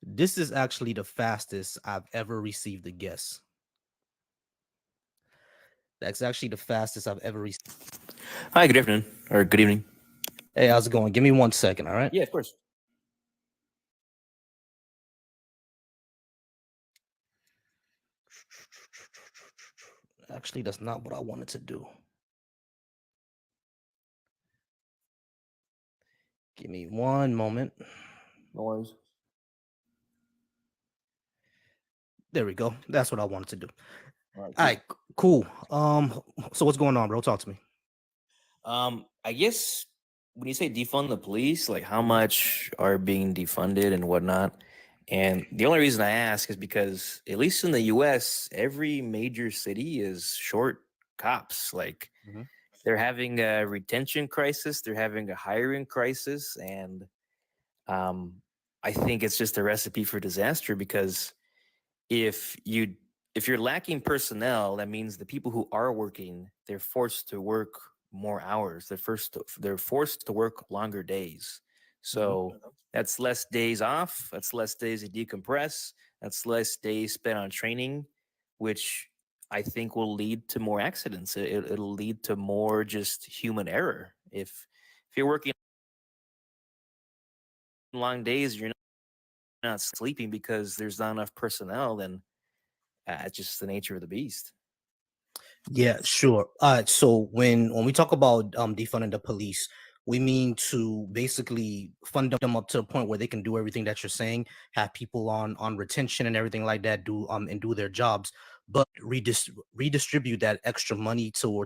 This is actually the fastest I've ever received a guess. That's actually the fastest I've ever received. Hi, good afternoon or good evening. Hey, how's it going? Give me 1 second, all right? Yeah, of course. Actually, that's not what I wanted to do. Give me one moment. No worries. There we go. That's what I wanted to do. All right, All cool. right, cool. So what's going on, bro? Talk to me. I guess when you say defund the police, like how much are being defunded and whatnot. And the only reason I ask is because at least in the U.S., every major city is short cops. Like Mhm. they're having a retention crisis, they're having a hiring crisis, and um, I think it's just a recipe for disaster because if you if you're lacking personnel, that means the people who are working, they're forced to work more hours. They're forced to work longer days. Mhm. So that's less days off. That's less days to decompress. That's less days spent on training, which I think will lead to more accidents. It'll lead to more just human error. If you're working long days, you're not sleeping because there's not enough personnel. Then it's just the nature of the beast. Yeah, sure. So when we talk about defunding the police, we mean to basically fund them up to the point where they can do everything that you're saying, have people on retention and everything like that, do and do their jobs, but redistribute that extra money to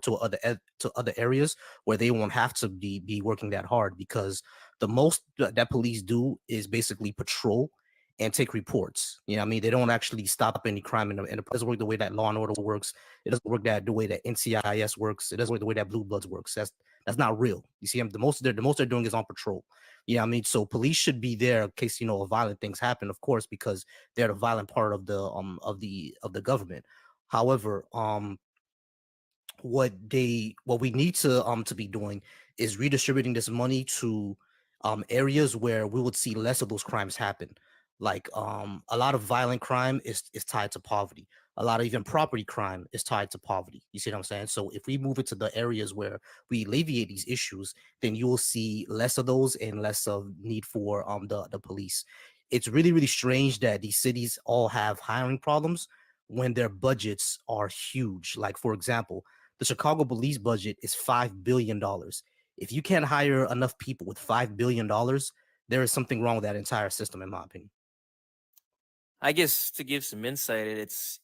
other areas where they won't have to be working that hard, because the most that police do is basically patrol and take reports. You know what I mean? They don't actually stop any crime in the doesn't work the way that Law and Order works. It doesn't work that the way that NCIS works. It doesn't work the way that Blue Bloods works. That's not real. You see, the most they're doing is on patrol. Yeah, I mean, so police should be there in case violent things happen, of course, because they're the violent part of the government. However, what we need to be doing is redistributing this money to areas where we would see less of those crimes happen. Like a lot of violent crime is tied to poverty. A lot of even property crime is tied to poverty. You see what I'm saying? So if we move it to the areas where we alleviate these issues, then you will see less of those and less of need for the police. It's really, really strange that these cities all have hiring problems when their budgets are huge. Like, for example, the Chicago police budget is $5 billion. If you can't hire enough people with $5 billion, there is something wrong with that entire system, in my opinion. I guess to give some insight, it's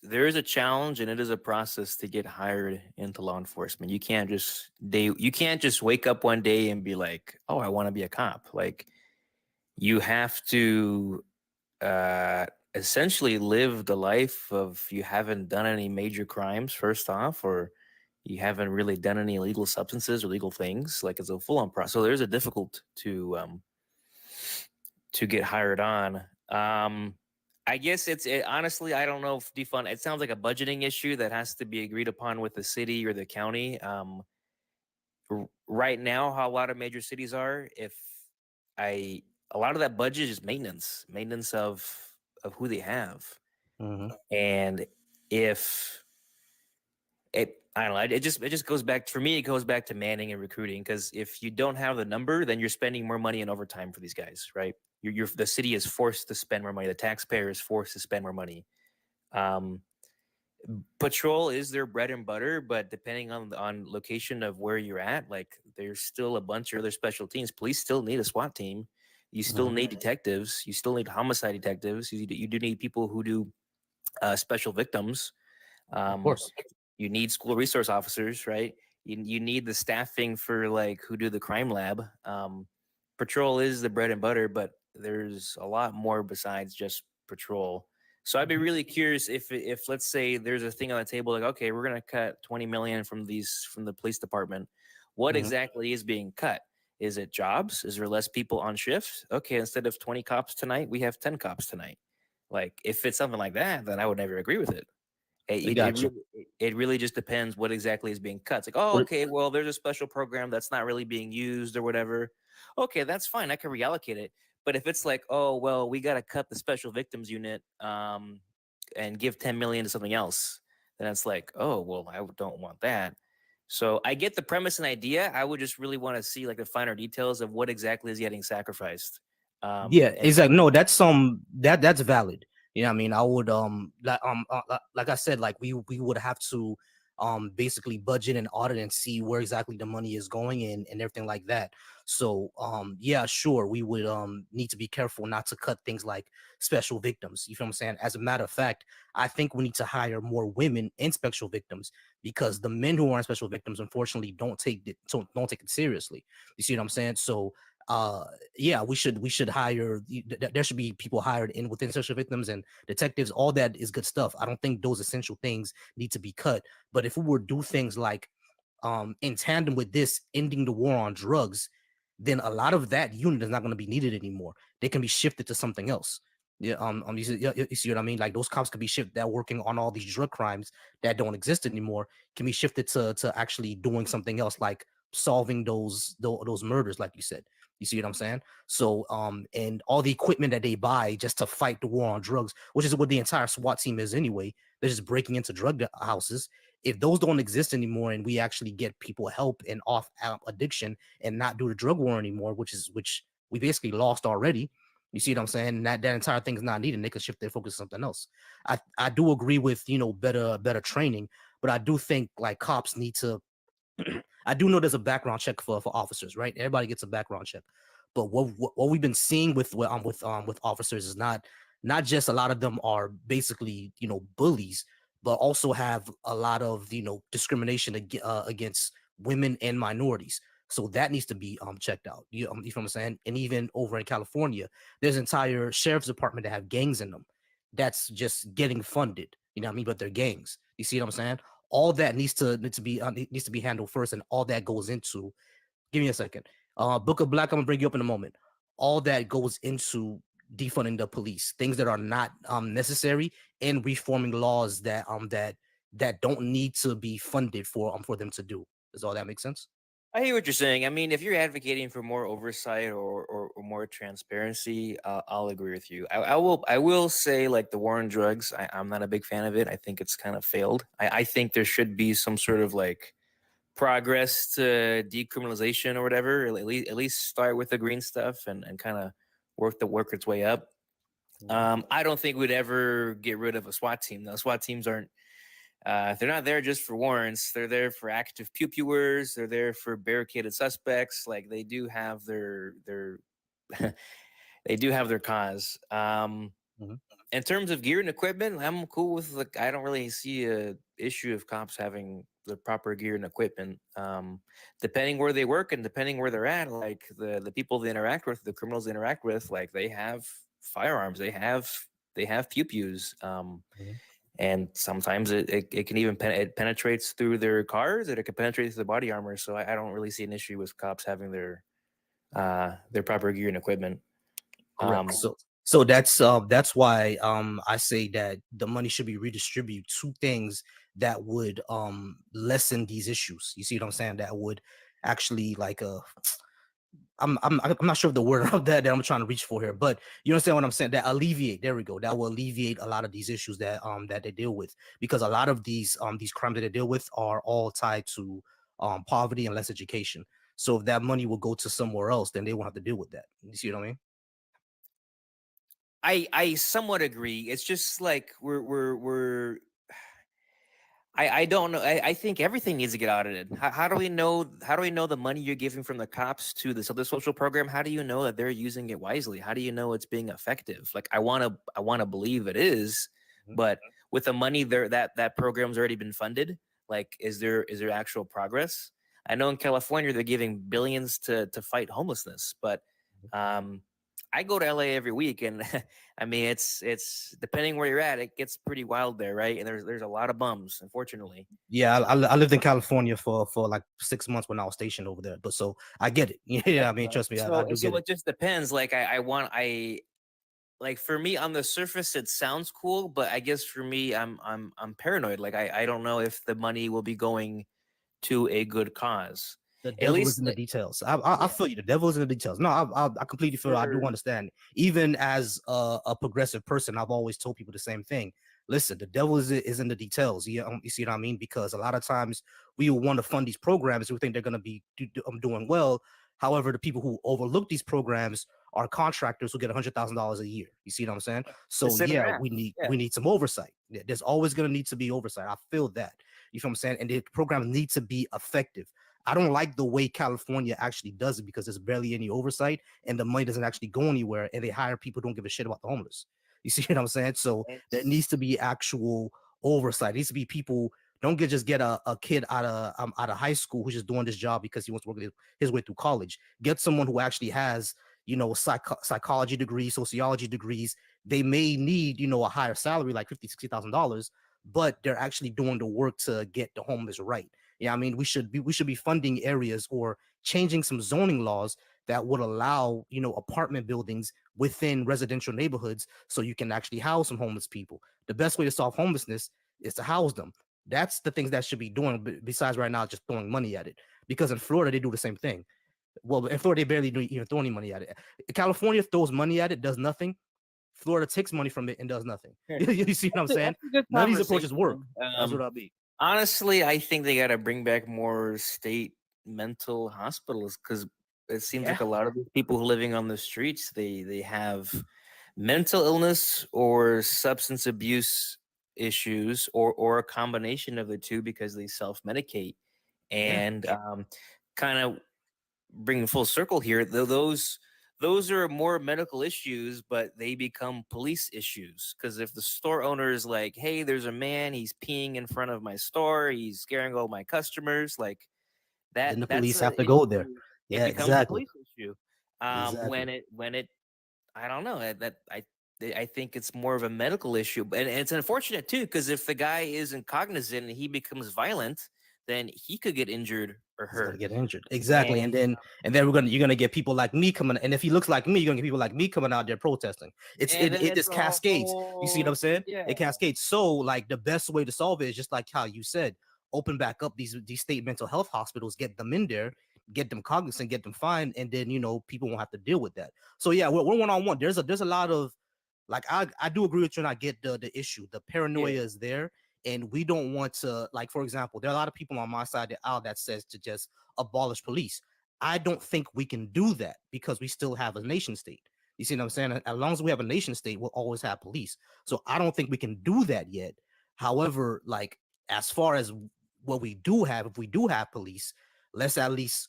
there is a challenge and it is a process to get hired into law enforcement. You can't just wake up one day and be like, "Oh, I want to be a cop." Like you have to uh essentially live the life of you haven't done any major crimes first off, or you haven't really done any illegal substances or legal things. Like it's a full-on process. So there's a difficult to get hired on. I guess honestly, I don't know if defund. It sounds like a budgeting issue that has to be agreed upon with the city or the county. Right now, how a lot of major cities are, if I a lot of that budget is maintenance of who they have, Mm-hmm. and if I don't know. It just goes back for me. It goes back to manning and recruiting because if you don't have the number, then you're spending more money in overtime for these guys, right? The city is forced to spend more money. The taxpayer is forced to spend more money. Um, Patrol is their bread and butter, but depending on location of where you're at, like there's still a bunch of other special teams. Police still need a SWAT team. You still Mm-hmm. need detectives. You still need homicide detectives. You do need people who do special victims. Of Um, course. you need school resource officers, right? You need the staffing for like who do the crime lab. Patrol is the bread and butter, but there's a lot more besides just patrol. So I'd be really curious if let's say there's a thing on the table like, okay, we're gonna cut 20 million from the police department. What Mm-hmm. exactly is being cut? Is it jobs? Is there less people on shift? Okay, instead of 20 cops tonight, we have 10 cops tonight. Like if it's something like that, then I would never agree with it. I It got you. really it really just depends what exactly is being cut. It's like, oh, Or- okay, well, there's a special program that's not really being used or whatever. Okay, that's fine. I can reallocate it. But if it's like, oh, well, we got to cut the special victims unit, and give 10 million to something else, then it's like, oh, well, I don't want that. So I get the premise and idea. I would just really want to see like the finer details of what exactly is getting sacrificed. Yeah, And exactly. No, that's that's valid. You know what I mean? I would like I said, like we would have to basically budget and audit and see where exactly the money is going in and everything like that. So yeah, sure, we would need to be careful not to cut things like special victims. You feel what I'm saying? As a matter of fact, I think we need to hire more women in special victims because the men who are in special victims unfortunately don't take it seriously. You see what I'm saying? So uh yeah, we should hire there should be people hired in within social victims and detectives. All that is good stuff. I don't think those essential things need to be cut. But if we were to do things like in tandem with this ending the war on drugs, then a lot of that unit is not going to be needed anymore. They can be shifted to something else. Yeah, you see what I mean? Like those cops could be shifted that working on all these drug crimes that don't exist anymore can be shifted to actually doing something else, like solving those murders, like you said. You see what I'm saying? So, and all the equipment that they buy just to fight the war on drugs, which is what the entire SWAT team is anyway. They're just breaking into drug houses. If those don't exist anymore, and we actually get people help and off addiction, and not do the drug war anymore, which we basically lost already. You see what I'm saying? That entire thing is not needed. They can shift their focus to something else. I do agree with better training, but I do think like cops need to I do know there's a background check for officers, right? Everybody gets a background check, but what we've been seeing with officers is not just a lot of them are basically bullies, but also have a lot of discrimination against women and minorities. So that needs to be checked out. You know what I'm saying? And even over in California, there's entire sheriff's department that have gangs in them. That's just getting funded. You know what I mean? But they're gangs. You see what I'm saying? All that needs to be handled first, and all that goes into. Give me a second. Book of Black. I'm gonna bring you up in a moment. All that goes into defunding the police, things that are not necessary, and reforming laws that don't need to be funded for them to do. Does all that make sense? I hear what you're saying. I mean, if you're advocating for more oversight or more transparency, I'll agree with you. I will say like the war on drugs. I'm not a big fan of it. I think it's kind of failed. I think there should be some sort of like progress to decriminalization or whatever. At least start with the green stuff and kind of work its way up. Mhm. I don't think we'd ever get rid of a SWAT team. Though SWAT teams aren't they're not there just for warrants. They're there for active pew-pewers. They're there for barricaded suspects. Like they do have their they do have their cause. Mhm. In terms of gear and equipment, I'm cool with like I don't really see a issue of cops having the proper gear and equipment. Depending where they work and depending where they're at, like the people they interact with, the criminals they interact with, like they have firearms. They have pew-pews. Mhm. And sometimes it can even it penetrates through their cars, and it can penetrate through the body armor. So I don't really see an issue with cops having their proper gear and equipment. Correct. Um, So that's why I say that the money should be redistributed to things that would lessen these issues. You see what I'm saying? That would actually like I'm not sure of the word of that I'm trying to reach for here, but you understand what I'm saying? That alleviate, there we go. That will alleviate a lot of these issues that they deal with, because a lot of these crimes that they deal with are all tied to poverty and less education. So if that money will go to somewhere else, then they won't have to deal with that. You see what I mean? I somewhat agree. It's just like we're I don't know. I think everything needs to get audited. How do we know? How do we know the money you're giving from the cops to this other social program? How do you know that they're using it wisely? How do you know it's being effective? Like I want to believe it is, Mhm. but with the money there that program's already been funded, like is there actual progress? I know in California they're giving billions to fight homelessness, but um, I go to LA every week, and I mean, it's depending where you're at, it gets pretty wild there, right? And there's a lot of bums, unfortunately. Yeah, I lived in California for like 6 months when I was stationed over there, but so I get it. Yeah, Right, I mean, right. trust me, I So do get so it. it just depends. Like I want like for me on the surface it sounds cool, but I guess for me I'm paranoid. Like I don't know if the money will be going to a good cause. The At devil is least in the details. I yeah, feel you. The devil is in the details. No, I completely feel. I do for understand. Even as a progressive person, I've always told people the same thing. Listen, the devil is in the details. You see what I mean? Because a lot of times we will want to fund these programs. We think they're going to be doing well. However, the people who overlook these programs are contractors who get $100,000 a year. You see what I'm saying? the So simple yeah, math. Yeah. we need some oversight. There's always going to need to be oversight. I feel that. You feel what I'm saying? And the program needs to be effective. I don't like the way California actually does it because there's barely any oversight and the money doesn't actually go anywhere and they hire people who don't give a shit about the homeless. You see what I'm saying? So there needs to It's be actual oversight. There needs to be people don't just get a kid out of high school who's just doing this job because he wants to work his way through college. Get someone who actually has psychology degrees, sociology degrees. They may need a higher salary like $50,000, $60,000, but they're actually doing the work to get the homeless right. Yeah, I mean, we should be funding areas or changing some zoning laws that would allow apartment buildings within residential neighborhoods so you can actually house some homeless people. The best way to solve homelessness is to house them. That's the things that should be doing. Besides, right now, just throwing money at it. Because in Florida, they do the same thing. Well, in Florida, they barely do even throw any money at it. California throws money at it, does nothing. Florida takes money from it and does nothing. You see what I'm saying? that's a good None of these approaches work. conversation. That's what I'll be. Honestly, I think they got to bring back more state mental hospitals because it seems Yeah, like a lot of the people who are living on the streets they have mental illness or substance abuse issues or a combination of the two because they self medicate yeah. and kind of bringing full circle here, those are more medical issues, but they become police issues. Because if the store owner is like, "Hey, there's a man, he's peeing in front of my store, he's scaring all my customers," like Then the that's police have a to go there. issue. It Yeah, becomes a exactly. police issue. Exactly. When it I don't know that I think it's more of a medical issue, and it's unfortunate too because if the guy isn't cognizant and he becomes violent, then he could get injured or He's gonna hurt. get injured. Exactly. And And then you're gonna get people like me coming. And if he looks like me, you're gonna get people like me coming out there protesting. It's and it then it it's just a cascades. You see what I'm whole saying? yeah. It cascades. So like the best way to solve it is just like how you said, open back up these state mental health hospitals, get them in there, get them cognizant, get them fined, and then people won't have to deal with that. So yeah, we're one on one. There's a lot of like I do agree with you and I get the issue. The Yeah. paranoia is there. And we don't want to, like, for example, there are a lot of people on my side of the aisle that says to just abolish police. I don't think we can do that because we still have a nation state. You see what I'm saying? As long as we have a nation state, we'll always have police. So I don't think we can do that yet. However, like as far as what we do have, if we do have police, let's at least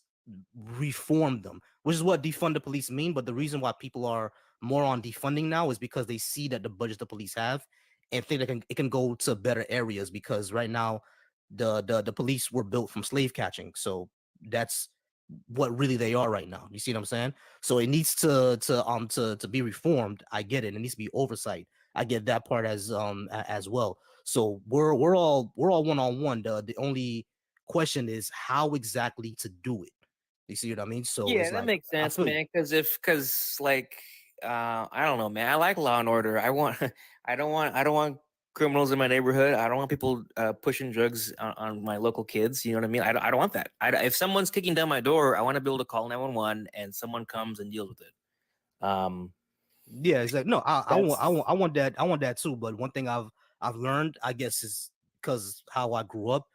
reform them, which is what defund the police mean. But the reason why people are more on defunding now is because they see that the budget the police have and think it can go to better areas because right now the police were built from slave catching. So that's what really they are right now. You see what I'm saying? So it needs to be reformed. I get it. It needs to be oversight. I get that part as well. So we're all one on one. The only question is how exactly to do it. You see what I mean? So Yeah, it's that like makes I sense, feel you. man. Because like I don't know, man. I like law and order. I want I don't want criminals in my neighborhood. I don't want people pushing drugs on my local kids. You know what I mean? I don't want that. If someone's kicking down my door, I want to be able to call 911 and someone comes and deals with it. Yeah, exactly. No, I want, I That's want, I want that, I want that too. But one thing I've learned, I guess, is because how I grew up,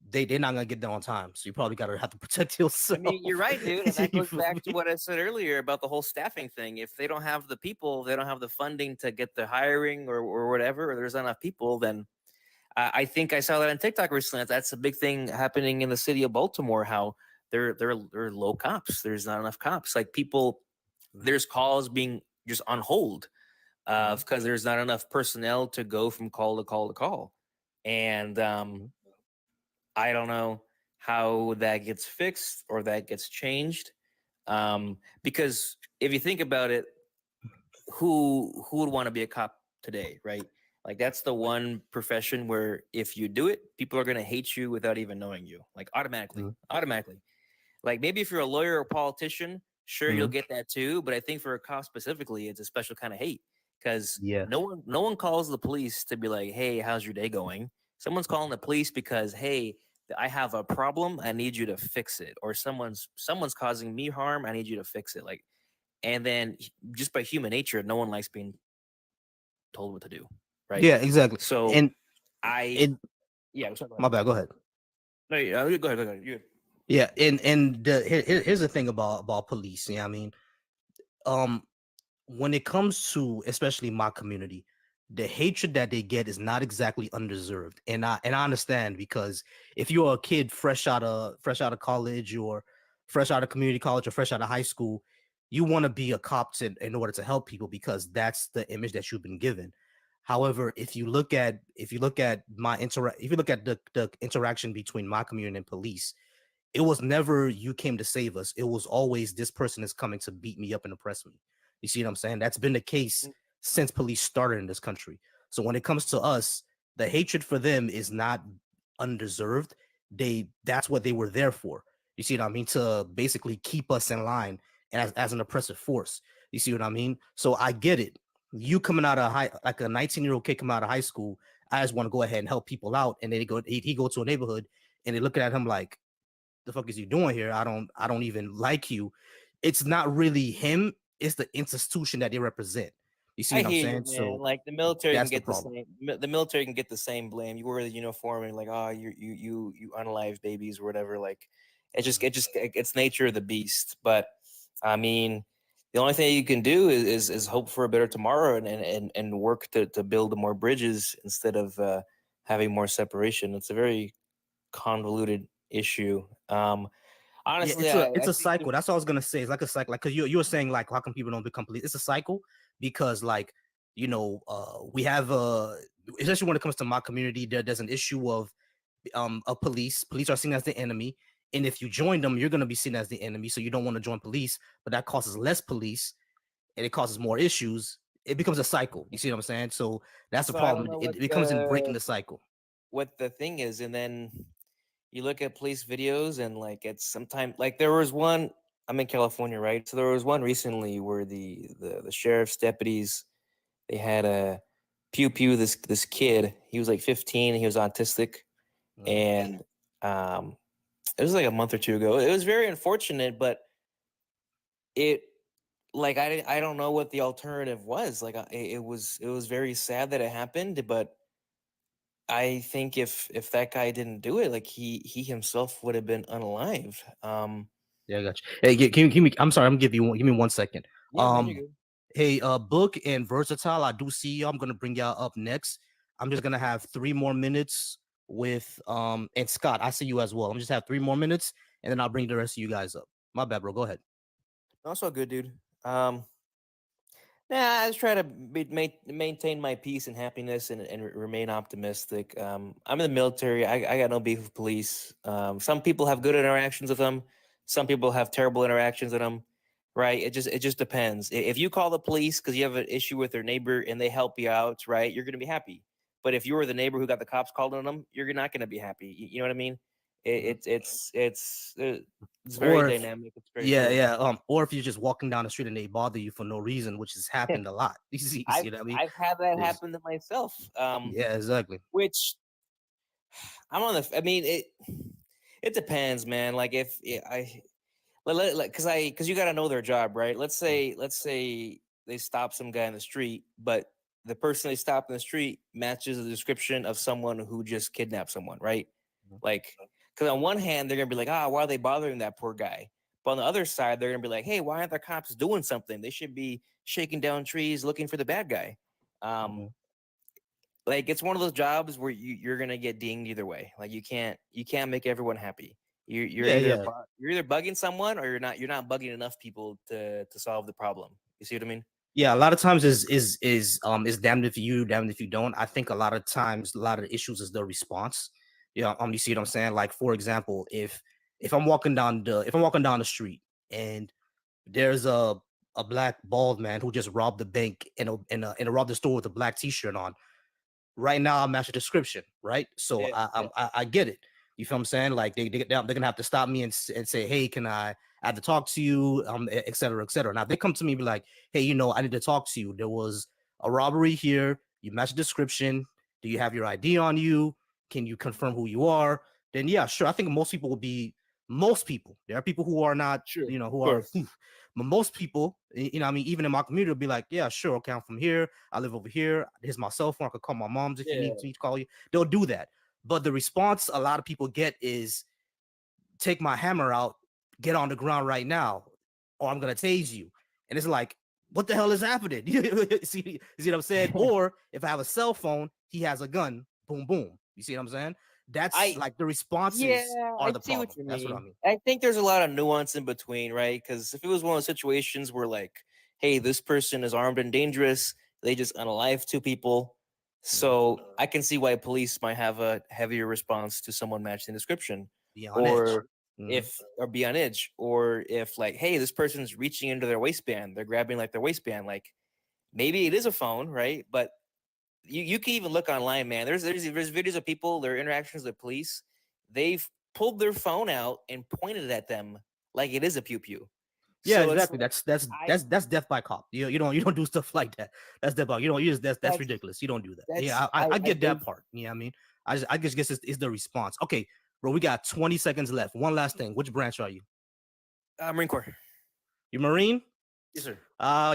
they're not gonna get there on time. So you probably gotta have to protect I mean, you're yourself. right, dude, and that You goes feel back to me? what I said earlier about the whole staffing thing. If they don't have the people, they don't have the funding to get the hiring or whatever, or there's not enough people, then I think I saw that on TikTok recently. That's a big thing happening in the city of Baltimore. How they're low cops. There's not enough cops. Like people, there's calls being just on hold Mhm, because there's not enough personnel to go from call to call to call. And mhm, I don't know how that gets fixed or that gets changed. Because if you think about it, who would want to be a cop today, right? Like that's the one profession where if you do it, people are gonna hate you without even knowing you, like automatically, mhm, automatically. Like maybe if you're a lawyer or politician, sure you'll mhm. get that too. But I think for a cop specifically, it's a special kind of hate because Yeah. no one calls the police to be like, hey, how's your day going? Someone's calling the police because, hey, I have a problem, I need you to fix it, or someone's causing me harm, I need you to fix it. Like, and then just by human nature, no one likes being told what to do, right? Yeah, exactly. So And I and yeah, sorry, go my ahead. bad, go ahead. No, go ahead, go ahead. You Yeah, and here's the thing about police. Yeah, I mean, um, when it comes to especially my community, the hatred that they get is not exactly undeserved, and I understand because if you're a kid fresh out of college or fresh out of community college or fresh out of high school, you want to be a cop in order to help people because that's the image that you've been given. However, if you look at if you look at the interaction between my community and police, it was never you came to save us. It was always this person is coming to beat me up and oppress me. You see what I'm saying? That's been the case since police started in this country. So when it comes to us, the hatred for them is not undeserved. That's what they were there for. You see what I mean? To basically keep us in line as an oppressive force. You see what I mean? So I get it. You coming out of high, like a 19-year-old kid coming out of high school, I just want to go ahead and help people out. And then he go to a neighborhood and they looking at him like, the fuck is you doing here? I don't even like you. It's not really him, it's the institution that they represent. You see I what I'm hear you, saying? man. So Like the military can that's the get the problem. same. The military can get the same blame. You wear the uniform and like, oh, you unalive babies or whatever. Like, it's nature of the beast. But I mean, the only thing you can do is hope for a better tomorrow and work to build more bridges instead of having more separation. It's a very convoluted issue. Yeah, Honestly, it's a I it's a think cycle. That's all I was gonna say. It's like a cycle. Like, cause you were saying like how come people don't become police? It's a cycle because like we have especially when it comes to my community, there's an issue of police. Police are seen as the enemy, and if you join them, you're gonna be seen as the enemy. So you don't want to join police, but that causes less police and it causes more issues. It becomes a cycle. You see what I'm saying? So that's the so. I don't problem. know It becomes in breaking the cycle. what the thing is, and then you look at police videos and like it's sometimes like there was one. I'm in California, right? So there was one recently where the sheriff's deputies, they had a pew pew this kid. He was like 15. He was autistic, Mhm. and um, it was like a month or two ago. It was very unfortunate, but it like I don't know what the alternative was. Like it was very sad that it happened, but I think if that guy didn't do it, like he himself would have been unalive. Yeah, I got you. Hey, give me. I'm sorry. I'm gonna give me 1 second. Yeah, man, you're Um, good. hey, Book and Versatile. I do see you. I'm gonna bring y'all up next. I'm just gonna have 3 more minutes with and Scott. I see you as well. I'm just have 3 more minutes and then I'll bring the rest of you guys up. My bad, bro. Go ahead. No, it's all good, dude. Um, Nah, I just try to maintain my peace and happiness and remain optimistic. I'm in the military. I got no beef with police. Some people have good interactions with them. Some people have terrible interactions with them. Right? It just depends. If you call the police because you have an issue with their neighbor and they help you out, right, you're gonna be happy. But if you were the neighbor who got the cops called on them, you're not gonna be happy. You know what I mean? Mhm. It's very Or if dynamic. It's very yeah, fluid. yeah. Or if you're just walking down the street and they bother you for no reason, which has happened a lot. You I've see what I mean? I've had that There's happen to myself. yeah, exactly. Which I'm on the. I mean, it depends, man. Like if I because you got to know their job, right? Let's say they stop some guy in the street, but the person they stop in the street matches the description of someone who just kidnapped someone, right? Mhm. Like, because on one hand they're gonna be like, ah, why are they bothering that poor guy? But on the other side, they're gonna be like, hey, why aren't the cops doing something? They should be shaking down trees looking for the bad guy. Um, Mhm. like it's one of those jobs where you're gonna get dinged either way. Like you can't make everyone happy. Yeah, yeah. You're either bugging someone or you're not bugging enough people to solve the problem. You see what I mean? Yeah, a lot of times is damned if you, damned if you don't. I think a lot of times, a lot of the issues is the response. Yeah, you see what I'm saying? Like for example, if I'm walking down the street and there's a black bald man who just robbed the bank and robbed the store with a black t-shirt on, right now I match the description, right? So Yeah, yeah. I get it. You feel what I'm saying? Like they're gonna have to stop me and say, hey, can I have to talk to you, et cetera, et cetera. Now if they come to me and be like, hey, I need to talk to you. There was a robbery here. You match the description. Do you have your ID on you? Can you confirm who you are? Then yeah, sure. I think most people will be most people. There are people who are not, Sure, who of are, course. but most people, I mean, even in my community, will be like, yeah, sure, okay, I'm from here. I live over here. Here's my cell phone. I could call my mom's if you Yeah. need to call you. They'll do that. But the response a lot of people get is, take my hammer out, get on the ground right now, or I'm gonna tase you. And it's like, what the hell is happening? See what I'm saying? Or if I have a cell phone, he has a gun. Boom, boom. You see what I'm saying? That's I like the Yeah, responses are I the see what problem. you That's what I mean. mean. I think there's a lot of nuance in between, right? Because if it was one of those situations where, like, hey, this person is armed and dangerous, they just unalive two people. Mhm. So I can see why police might have a heavier response to someone matching the description, Be on edge. or Mhm. if or be on edge, or if like, hey, this person's reaching into their waistband, they're grabbing like their waistband, like maybe it is a phone, right? But you can even look online, man. There's videos of people, their interactions with police. They've pulled their phone out and pointed at them like it is a pew pew. Yeah, So it's exactly. like I That's death by cop. You don't do stuff like that. That's death by. You don't use that's that's ridiculous. You don't do that. that's Yeah, I I get that base part. Yeah, I mean, I just guess it's the response. Okay, bro, we got 20 seconds left. One last thing. Which branch are you? Marine Corps. You Marine? Yes, sir.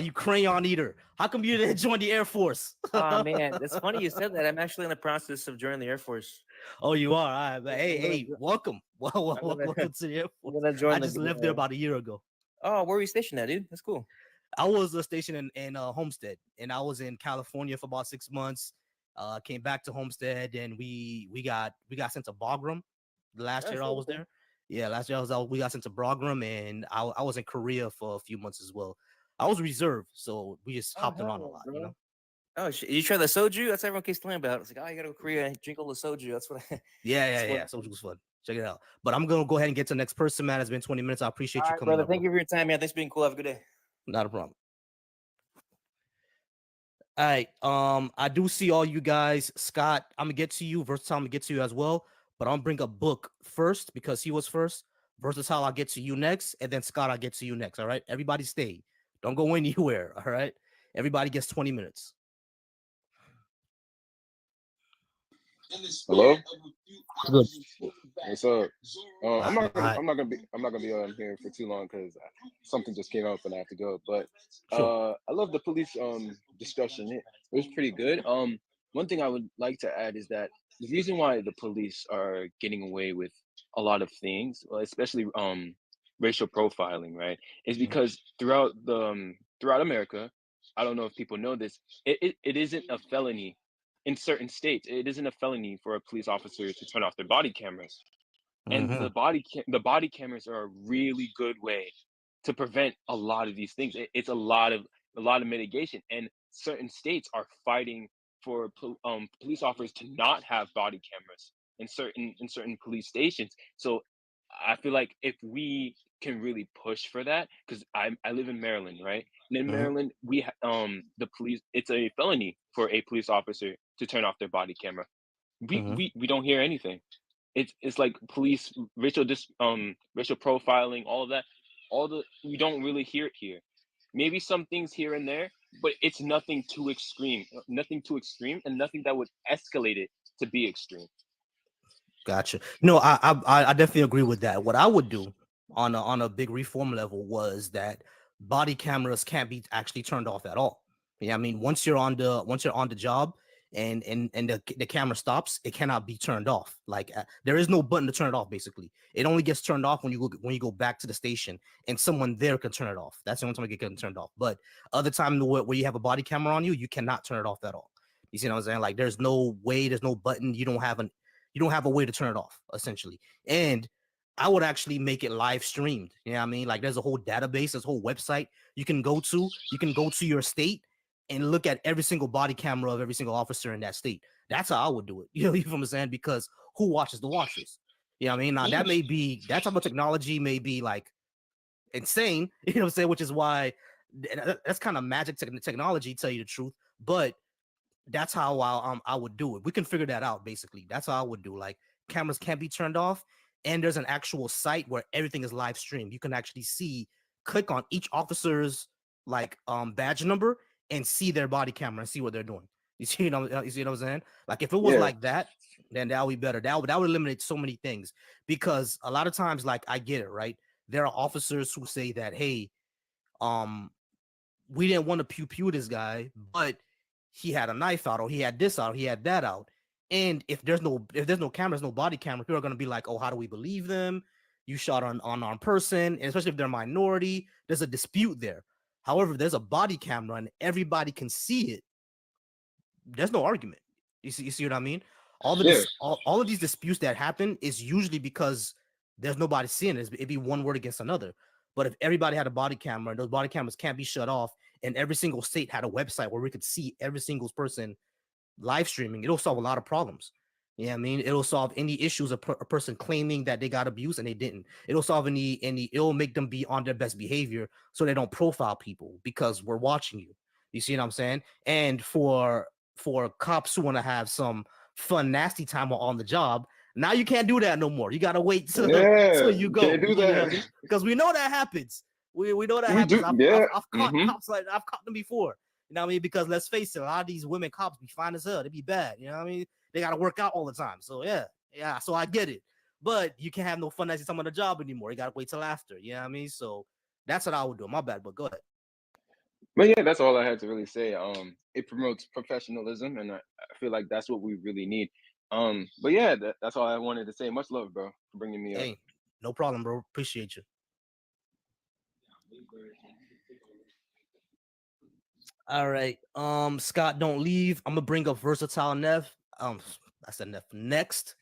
You crayon eater. How come you didn't join the Air Force? Man, that's funny you said that. I'm actually in the process of joining the Air Force. Oh, you are. All right, but Yeah, hey, welcome. Well, I'm gonna welcome to the Air I'm Force. gonna I join just left there the. about a year ago. Oh, where are you stationed at, dude? That's cool. I was stationed in Homestead, and I was in California for about 6 months. Came back to Homestead, and we got sent to Bagram. The last year I Oh, was cool. there. Yeah, last year I was out. We got sent to Bagram, and I was in Korea for a few months as well. I was reserved, so we just Oh hopped hell around a yeah, lot. bro. Oh shit! You try the soju? That's what everyone keeps telling about. It's like, oh, you gotta go to Korea and drink all the soju. That's what. Yeah, yeah, That's what. yeah. So it was fun. Check it out. But I'm gonna go ahead and get to the next person, man. It's been 20 minutes. I All appreciate you right, coming brother. up, Thank bro. you for your time, man. Thanks for being cool. Have a good day. Not a problem. All right. I do see all you guys. Scott, I'm gonna get to you. Versatile, I'm gonna get to you as well. But I'm gonna bring a book first because he was first. Versatile, I'll get to you next, and then Scott, I'll get to you next. All right. Everybody stay. Don't go anywhere. All right. Everybody gets 20 minutes. Hello. Good. What's up? All right. I'm not gonna be on here for too long because something just came up and I have to go. But Sure. I love the police discussion. It was pretty good. One thing I would like to add is that the reason why the police are getting away with a lot of things, well, especially racial profiling, right, is Mhm. because throughout America, I don't know if people know this, it isn't a felony in certain states. It isn't a felony for a police officer to turn off their body cameras, and Mhm. the body cameras are a really good way to prevent a lot of these things. It's a lot of mitigation, and certain states are fighting for police officers to not have body cameras in certain police stations. So I feel like if we can really push for that, because I live in Maryland, right? And in Mhm. Maryland, the police, it's a felony for a police officer to turn off their body camera. Mhm. We don't hear anything. It's like police racial profiling, all of that, all the we don't really hear it here. Maybe some things here and there, but it's nothing too extreme, and nothing that would escalate it to be extreme. Gotcha. No, I definitely agree with that. What I would do on a big reform level was that body cameras can't be actually turned off at all. Yeah, I mean once you're on the job and the camera stops, it cannot be turned off. Like there is no button to turn it off. Basically, it only gets turned off when you go back to the station and someone there can turn it off. That's the only time it gets turned off. But other time where you have a body camera on you, you cannot turn it off at all. You see what I'm saying? Like there's no way, there's no button. You don't have a way to turn it off, essentially. And I would actually make it live streamed. You know what I mean? Like there's a whole database, there's a whole website you can go to. You can go to your state and look at every single body camera of every single officer in that state. That's how I would do it. You know what I'm saying? Because who watches the watchers? You know what I mean? Now that type of technology may be like insane, you know what I'm saying? Which is why that's kind of magic technology, tell you the truth. But that's how I would do it. We can figure that out basically. That's how I would do. Like cameras can't be turned off, and there's an actual site where everything is live streamed. You can actually click on each officer's like badge number, and see their body camera and see what they're doing. You see what I'm saying? Like if it was Yeah. like that, then that would be better. That would eliminate so many things, because a lot of times, like, I get it, right? There are officers who say that, hey, um, we didn't want to pew pew this guy, but he had a knife out, or he had this out, or he had that out. And if there's no cameras, no body camera, people are gonna be like, oh, how do we believe them? You shot an unarmed person, and especially if they're a minority, there's a dispute there. However, if there's a body camera and everybody can see it, there's no argument. You see what I mean? Yeah. All of these disputes that happen is usually because there's nobody seeing it. It'd be one word against another. But if everybody had a body camera and those body cameras can't be shut off, and every single state had a website where we could see every single person live streaming, it'll solve a lot of problems. Yeah, I mean, it'll solve any issues a person claiming that they got abused and they didn't. It'll solve any. It'll make them be on their best behavior so they don't profile people because we're watching you. You see what I'm saying? And for cops who want to have some fun, nasty time on the job, now you can't do that no more. You gotta wait till Yeah. you Can't go. do You know what I that. mean? Because we know that happens. We know that We happens. do. I've, I've Yeah. I've caught cops, like I've caught them before. You know what I mean? Because let's face it, a lot of these women cops be fine as hell. They be bad. You know what I mean? They got to work out all the time. So yeah. So I get it, but you can't have no fun as time on the job anymore. You got to wait till after. You know what I mean? So that's what I would do. My bad, but go ahead. But yeah, that's all I had to really say. It promotes professionalism, and I feel like that's what we really need. But yeah, that's all I wanted to say. Much love, bro, for bringing me up. Hey, no problem, bro. Appreciate you. All right. Scott, don't leave. I'm gonna bring up Versatile Nev. I said Nev next.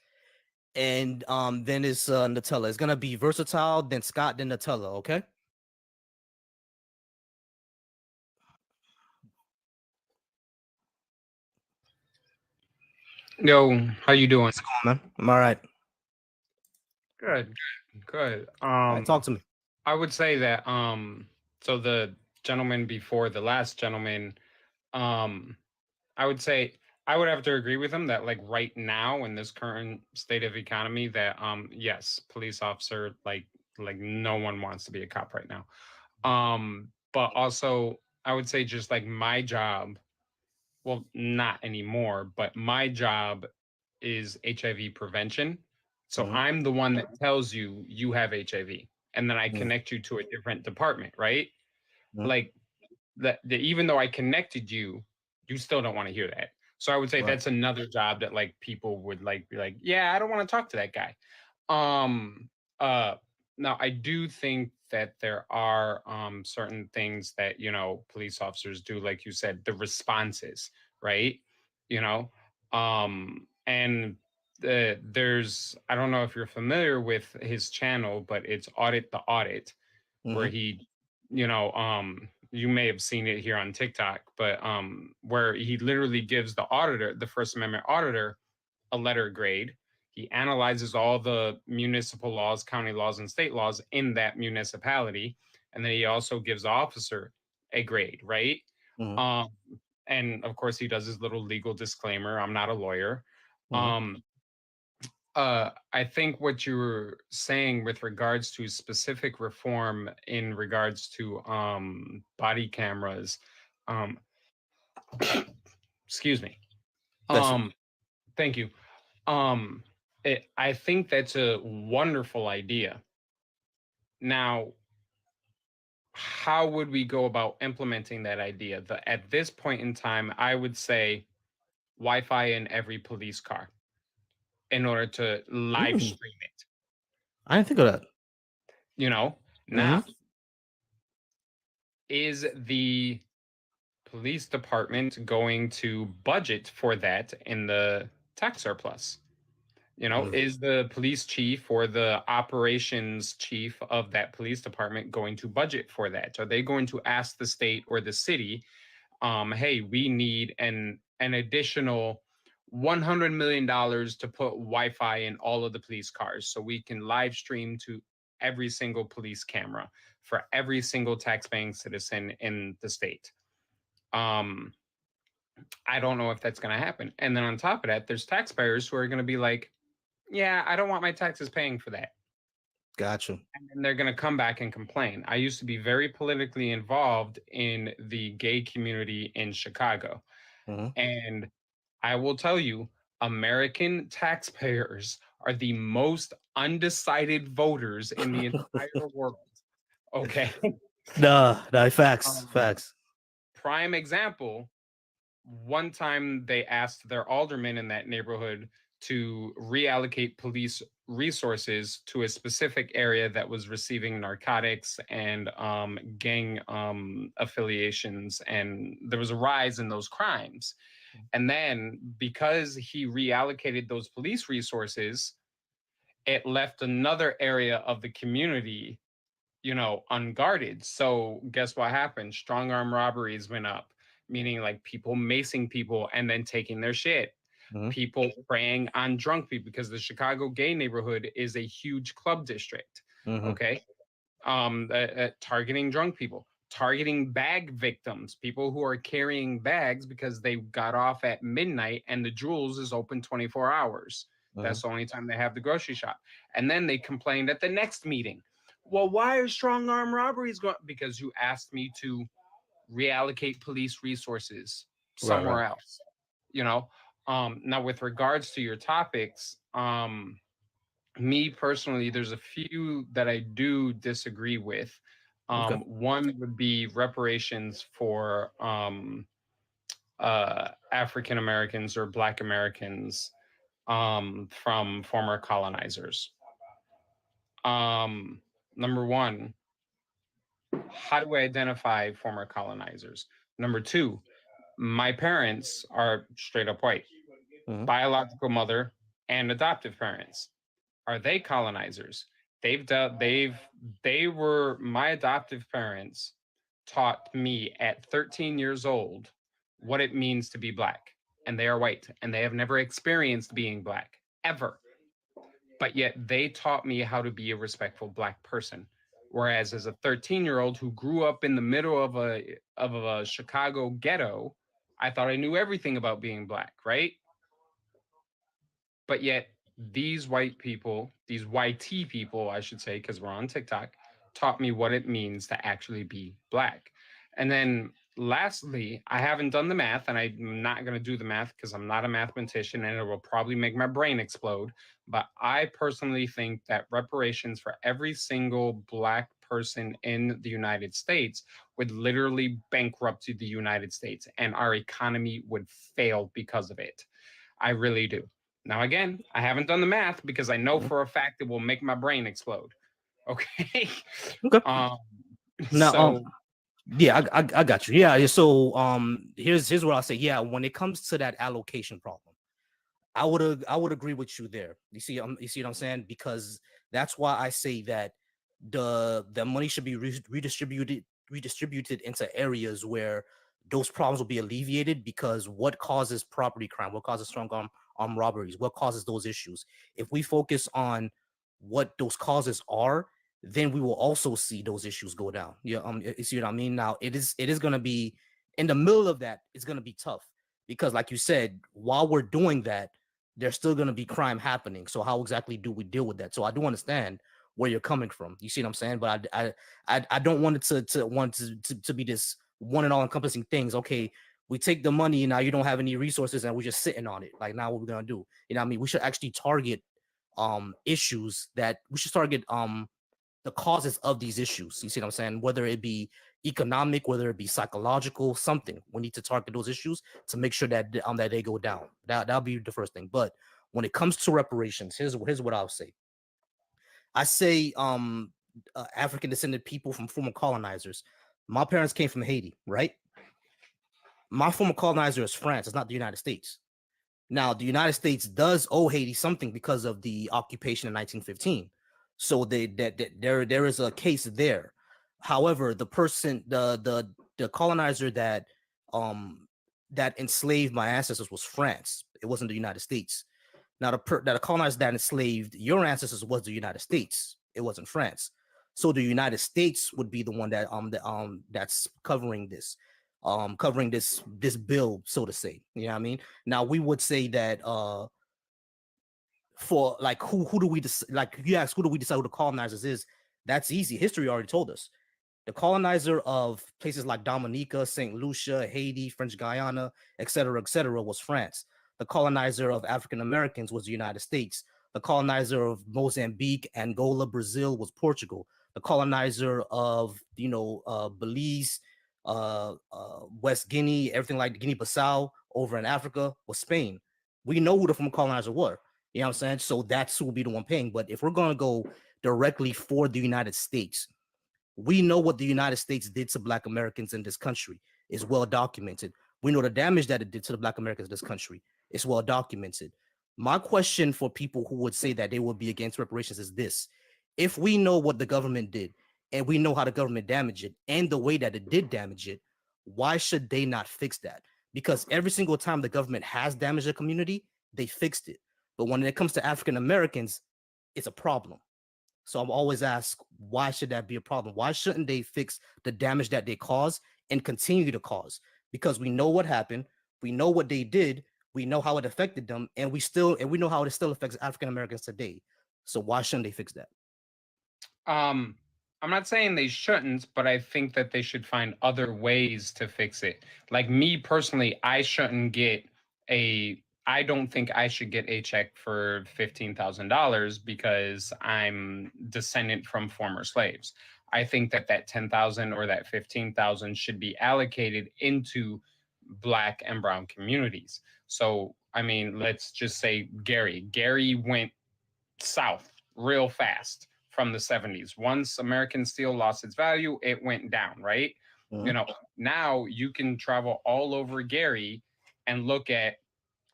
And then it's Nutella. It's gonna be Versatile, then Scott, then Nutella, okay? Yo, how you doing? What's going on, man? I'm all right. Good, good. All right, talk to me. I would say that so the gentleman before the last gentleman, um, I would say I would have to agree with him that like right now in this current state of economy that yes, police officer like no one wants to be a cop right now. But also I would say just like my job, well, not anymore, but my job is HIV prevention. So Mm-hmm. I'm the one that tells you you have HIV, and then I Mm-hmm. connect you to a different department, right? Mm-hmm. Like that even though I connected you, you still don't want to hear that. So I would say Right. that's another job that like people would like be like, yeah, I don't want to talk to that guy. Um uh Now I do think that there are certain things that, you know, police officers do, like you said, the responses, right? You know, and there's, I don't know if you're familiar with his channel, but it's Audit the Audit, where Mm-hmm. he, you know, you may have seen it here on TikTok, but where he literally gives the auditor, the First Amendment auditor, a letter grade. He analyzes all the municipal laws, county laws, and state laws in that municipality, and then he also gives the officer a grade, right? Mm-hmm. Um, and of course, he does his little legal disclaimer: "I'm not a lawyer." Mm-hmm. Um, I think what you were saying with regards to specific reform in regards to body cameras, um, excuse me. Bless you. Um, Thank you. Um, I think that's a wonderful idea. Now, how would we go about implementing that idea? At this point in time, I would say Wi-Fi in every police car in order to live Mm, stream it. I didn't think of that. You know, Mm-hmm. now is the police department going to budget for that in the tax surplus? You know, Mm-hmm. is the police chief or the operations chief of that police department going to budget for that? Are they going to ask the state or the city, hey, we need an additional $100 million to put Wi-Fi in all of the police cars so we can live stream to every single police camera for every single tax-paying citizen in the state? Um, I don't know if that's going to happen. And then on top of that, there's taxpayers who are going to be like, yeah, I don't want my taxes paying for that. Gotcha. And then they're going to come back and complain. I used to be very politically involved in the gay community in Chicago. Hmm. And I will tell you, American taxpayers are the most undecided voters in the entire world. Okay. Nah, facts, Um, facts. prime example, one time they asked their alderman in that neighborhood to reallocate police resources to a specific area that was receiving narcotics and gang affiliations, and there was a rise in those crimes. And then because he reallocated those police resources, it left another area of the community, unguarded. So guess what happened? Strong arm robberies went up, meaning like people macing people and then taking their shit. Hmm. People preying on drunk people because the Chicago gay neighborhood is a huge club district. Hmm. Okay. Targeting drunk people, targeting bag victims, people who are carrying bags because they got off at midnight and the Jewels is open 24 hours. Hmm. That's the only time they have the grocery shop. And then they complained at the next meeting. Well, why are strong arm robberies going? Because you asked me to reallocate police resources Right, right. somewhere else. You know. Now, with regards to your topics, me personally, there's a few that I do disagree with. Okay. One would be reparations for African Americans or Black Americans from former colonizers. Number one, how do I identify former colonizers? Number two, my parents are straight up white, Hmm. biological mother and adoptive parents. Are they colonizers? They were my adoptive parents taught me at 13 years old what it means to be black, and they are white and they have never experienced being black ever, but yet they taught me how to be a respectful black person. Whereas as a 13-year-old who grew up in the middle of a Chicago ghetto, I thought I knew everything about being black, right? But yet these white people, these YT people, I should say, because we're on TikTok, taught me what it means to actually be black. And then lastly, I haven't done the math and I'm not going to do the math because I'm not a mathematician and it will probably make my brain explode. But I personally think that reparations for every single black person in the United States would literally bankrupt the United States and our economy would fail because of it. I really do. Now, again, I haven't done the math because I know Hmm. for a fact it will make my brain explode. Okay. Okay. um, Now, so yeah, I got you. Yeah, yeah. So, here's what I'll say. Yeah, when it comes to that allocation problem, I would agree with you there. You see what I'm saying? Because that's why I say that the money should be redistributed into areas where those problems will be alleviated. Because what causes property crime, what causes strong arm robberies, what causes those issues, if we focus on what those causes are, then we will also see those issues go down. Yeah, you see what I mean? Now it is going to be in the middle of that. It's going to be tough because, like you said, while we're doing that, there's still going to be crime happening. So how exactly do we deal with that? So I do understand where you're coming from. You see what I'm saying? But I don't want it to be this one and all encompassing things. Okay, we take the money and now you don't have any resources and we're just sitting on it. Like, now what we're gonna do? You know what I mean? We should actually target issues that we should target the causes of these issues. You see what I'm saying? Whether it be economic, whether it be psychological, something. We need to target those issues to make sure that they go down. That'll be the first thing. But when it comes to reparations, here's what I'll say. I say African descended people from former colonizers. My parents came from Haiti, right? My former colonizer is France. It's not the United States. Now, the United States does owe Haiti something because of the occupation in 1915. So there is a case there. However, the colonizer that enslaved my ancestors was France. It wasn't the United States. Now, the colonizer that enslaved your ancestors was the United States. It wasn't France. So the United States would be the one that's covering this bill, so to say. You know what I mean? Now we would say that for like who do we like you ask who do we decide who the colonizers is? That's easy. History already told us. The colonizer of places like Dominica, St. Lucia, Haiti, French Guiana, etc., was France. The colonizer of African Americans was the United States. The colonizer of Mozambique, Angola, Brazil was Portugal. The colonizer of Belize, West Guinea, everything like Guinea-Bissau over in Africa was Spain. We know who the former colonizer were. You know what I'm saying? So that's who will be the one paying. But if we're going to go directly for the United States, we know what the United States did to Black Americans in this country is well documented. We know the damage that it did to the Black Americans in this country. It's well documented. My question for people who would say that they would be against reparations is this. If we know what the government did and we know how the government damaged it and the way that it did damage it, why should they not fix that? Because every single time the government has damaged a community, they fixed it. But when it comes to African Americans, it's a problem. So I'm always asked, why should that be a problem? Why shouldn't they fix the damage that they cause and continue to cause? Because we know what happened, we know what they did, we know how it affected them, and we know how it still affects African Americans today. So why shouldn't they fix that? I'm not saying they shouldn't, but I think that they should find other ways to fix it. Like me personally, I don't think I should get a check for $15,000 because I'm descendant from former slaves. I think that 10,000 or that 15,000 should be allocated into Black and brown communities. So, I mean, let's just say Gary went south real fast from the 70s. Once American steel lost its value, it went down, right? Mhm. Now you can travel all over Gary and look at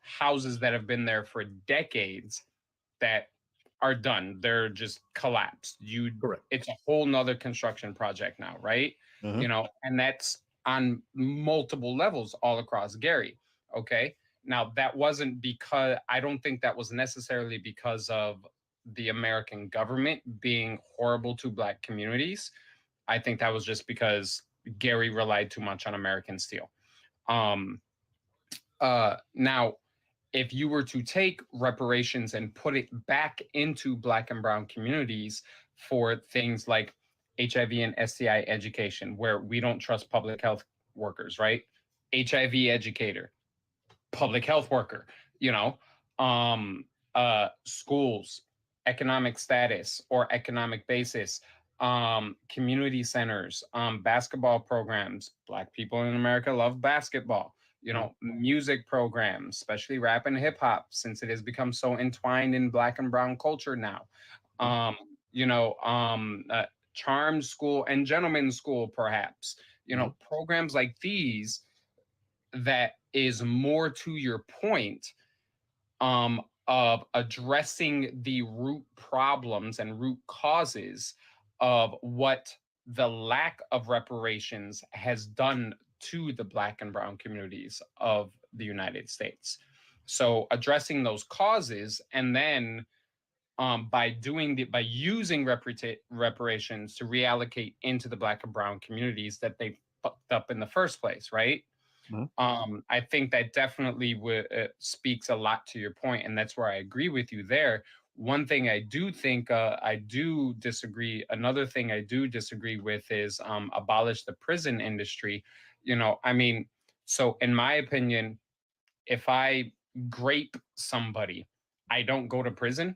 houses that have been there for decades that are done. They're just collapsed. Correct. It's a whole nother construction project now, right? Mhm. And that's on multiple levels all across Gary. Okay. Now that wasn't because I don't think that was necessarily because of the American government being horrible to Black communities. I think that was just because Gary relied too much on American steel. Um, now, if you were to take reparations and put it back into Black and brown communities for things like HIV and STI education, where we don't trust public health workers, right? HIV educator, public health worker, you know, schools, economic status or economic basis, community centers, basketball programs. Black people in America love basketball. Music programs, especially rap and hip hop, since it has become so entwined in Black and brown culture now. Um, Charm school and gentlemen's school, perhaps. Programs like these that is more to your point of addressing the root problems and root causes of what the lack of reparations has done to the Black and brown communities of the United States. So addressing those causes, and then by using reparations to reallocate into the Black and brown communities that they fucked up in the first place, right? I think that definitely speaks a lot to your point, and that's where I agree with you there. One thing I do think I do disagree. Another thing I do disagree with is abolish the prison industry. I mean, so in my opinion, if I grape somebody, I don't go to prison.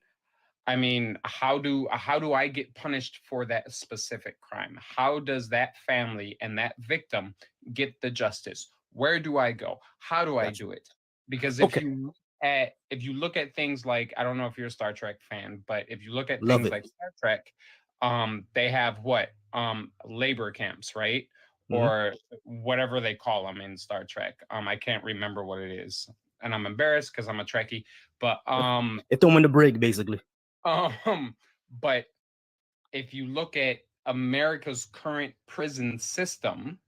I mean, how do I get punished for that specific crime? How does that family and that victim get the justice? Where do I go? How do I Gotcha. do it? Because Okay. if you look at things like, I don't know if you're a Star Trek fan, but if you look at Love things it. like Star Trek, they have what labor camps, right? Mhm. Or whatever they call them in Star Trek. I can't remember what it is, and I'm embarrassed because I'm a Trekkie. But They throw them in the break, basically. but if you look at America's current prison system,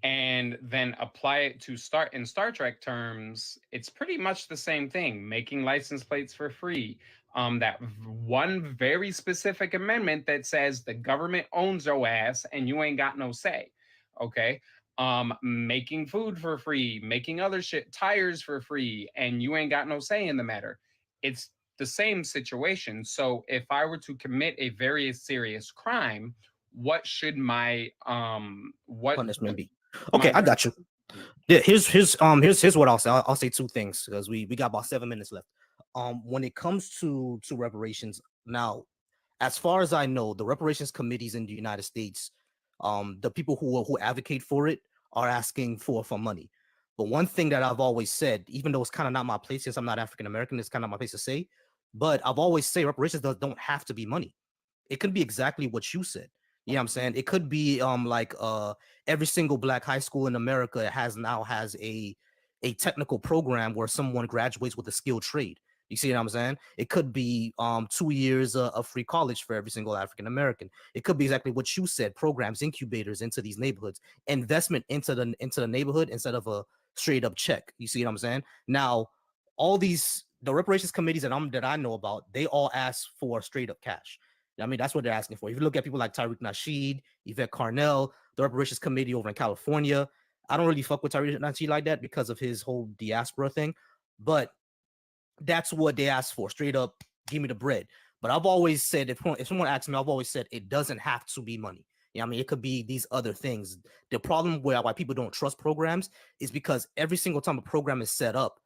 and then apply it to Star Trek terms, it's pretty much the same thing, making license plates for free. That one very specific amendment that says the government owns your ass and you ain't got no say. Okay. making food for free, making other shit, tires for free, and you ain't got no say in the matter. It's the same situation. So if I were to commit a very serious crime, what should my what Punishment be. Okay, my I got you. Yeah, here's what I'll say. I'll say two things because we got about 7 minutes left. When it comes to reparations, now, as far as I know, the reparations committees in the United States, the people who advocate for it are asking for money. But one thing that I've always said, even though it's kind of not my place since I'm not African American, it's kind of my place to say, but I've always say reparations don't have to be money. It could be exactly what you said. You know what I'm saying? It could be like every single black high school in America has a technical program where someone graduates with a skilled trade. You see what I'm saying? It could be 2 years of free college for every single African American. It could be exactly what you said, programs, incubators into these neighborhoods, investment into the neighborhood instead of a straight up check. You see what I'm saying? Now, all these the reparations committees that I know about, they all ask for straight up cash. I mean, that's what they're asking for. If you look at people like Tariq Nasheed, Yvette Carnell, the reparations committee over in California, I don't really fuck with Tariq Nasheed like that because of his whole diaspora thing, but that's what they ask for. Straight up, give me the bread. But I've always said, if someone asks me, I've always said it doesn't have to be money. You know what I mean? It could be these other things. The problem why people don't trust programs is because every single time a program is set up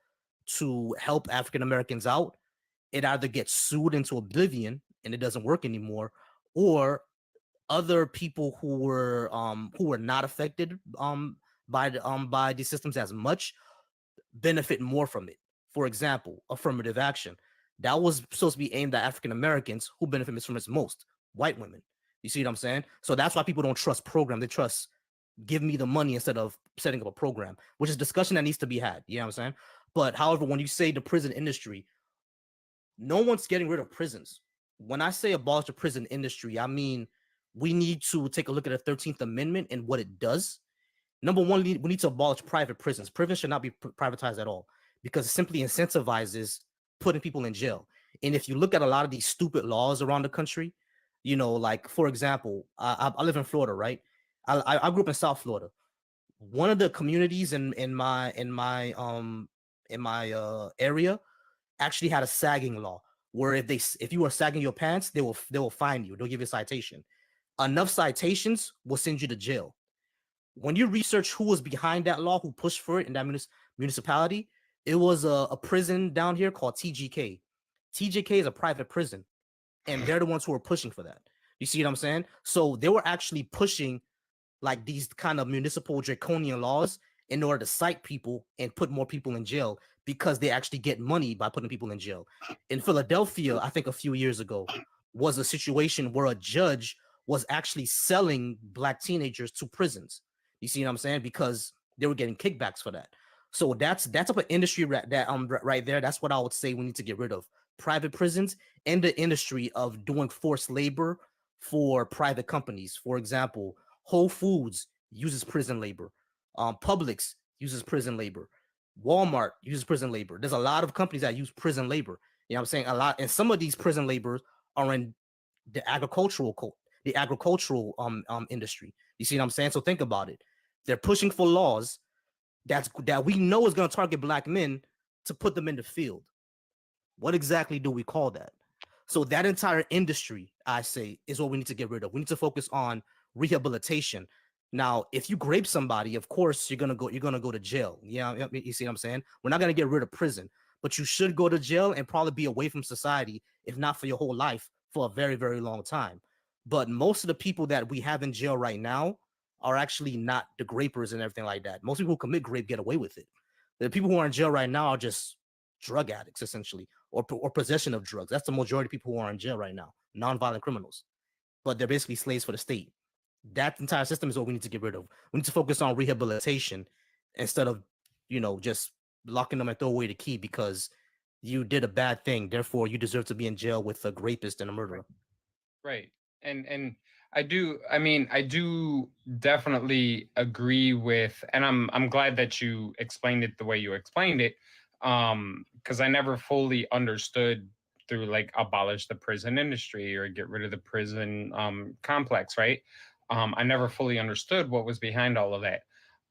to help African Americans out, it either gets sued into oblivion and it doesn't work anymore, or other people who were not affected by these systems as much benefit more from it. For example, affirmative action that was supposed to be aimed at African Americans who benefit from it most, white women. You see what I'm saying? So that's why people don't trust programs. They trust give me the money instead of setting up a program, which is discussion that needs to be had. You know what I'm saying? But however, when you say the prison industry, no one's getting rid of prisons. When I say abolish the prison industry, I mean we need to take a look at the 13th Amendment and what it does. Number one, we need to abolish private prisons. Prisons should not be privatized at all because it simply incentivizes putting people in jail. And if you look at a lot of these stupid laws around the country, like for example, I live in Florida, right? I grew up in South Florida. One of the communities in my area actually had a sagging law where if you are sagging your pants, they will fine you. They'll give you a citation. Enough citations will send you to jail. When you research who was behind that law, who pushed for it in that municipality, it was a prison down here called TGK. TGK is a private prison, and they're the ones who are pushing for that. You see what I'm saying? So they were actually pushing like these kind of municipal draconian laws in order to cite people and put more people in jail because they actually get money by putting people in jail. In Philadelphia, I think a few years ago, was a situation where a judge was actually selling black teenagers to prisons. You see what I'm saying? Because they were getting kickbacks for that. So that's up an industry right there. That's what I would say we need to get rid of. Private prisons and the industry of doing forced labor for private companies. For example, Whole Foods uses prison labor. Publix uses prison labor. Walmart uses prison labor. There's a lot of companies that use prison labor. You know what I'm saying? A lot, and some of these prison laborers are in the agricultural industry. You see what I'm saying? So think about it. They're pushing for laws that we know is going to target black men to put them in the field. What exactly do we call that? So that entire industry, I say, is what we need to get rid of. We need to focus on rehabilitation. Now, if you grape somebody, of course you're gonna go to jail. Yeah, you see what I'm saying? We're not gonna get rid of prison, but you should go to jail and probably be away from society, if not for your whole life, for a very, very long time. But most of the people that we have in jail right now are actually not the grapers and everything like that. Most people who commit grape get away with it. The people who are in jail right now are just drug addicts, essentially, or possession of drugs. That's the majority of people who are in jail right now, nonviolent criminals. But they're basically slaves for the state. That entire system is what we need to get rid of. We need to focus on rehabilitation instead of, just locking them and throw away the key because you did a bad thing. Therefore, you deserve to be in jail with a rapist and a murderer. Right. And I do definitely agree with, and I'm glad that you explained it the way you explained it. Because I never fully understood through like abolish the prison industry or get rid of the prison complex, right? I never fully understood what was behind all of that.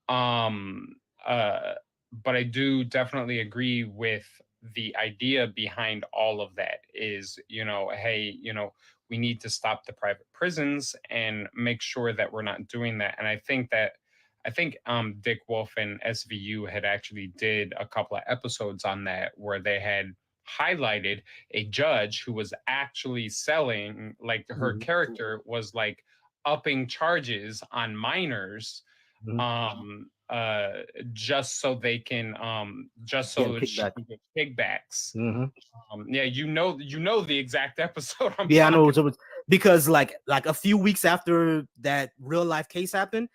Um, uh, but I do definitely agree with the idea behind all of that is, hey, we need to stop the private prisons and make sure that we're not doing that. And I think Dick Wolf and SVU had actually did a couple of episodes on that where they had highlighted a judge who was actually selling, like her character was like upping charges on minors, um uh just so they can just so Getting she kickback. can get kickbacks. Mm-hmm. Yeah, you know the exact episode I'm Yeah, I know. talking. Because like a few weeks after that real life case happened,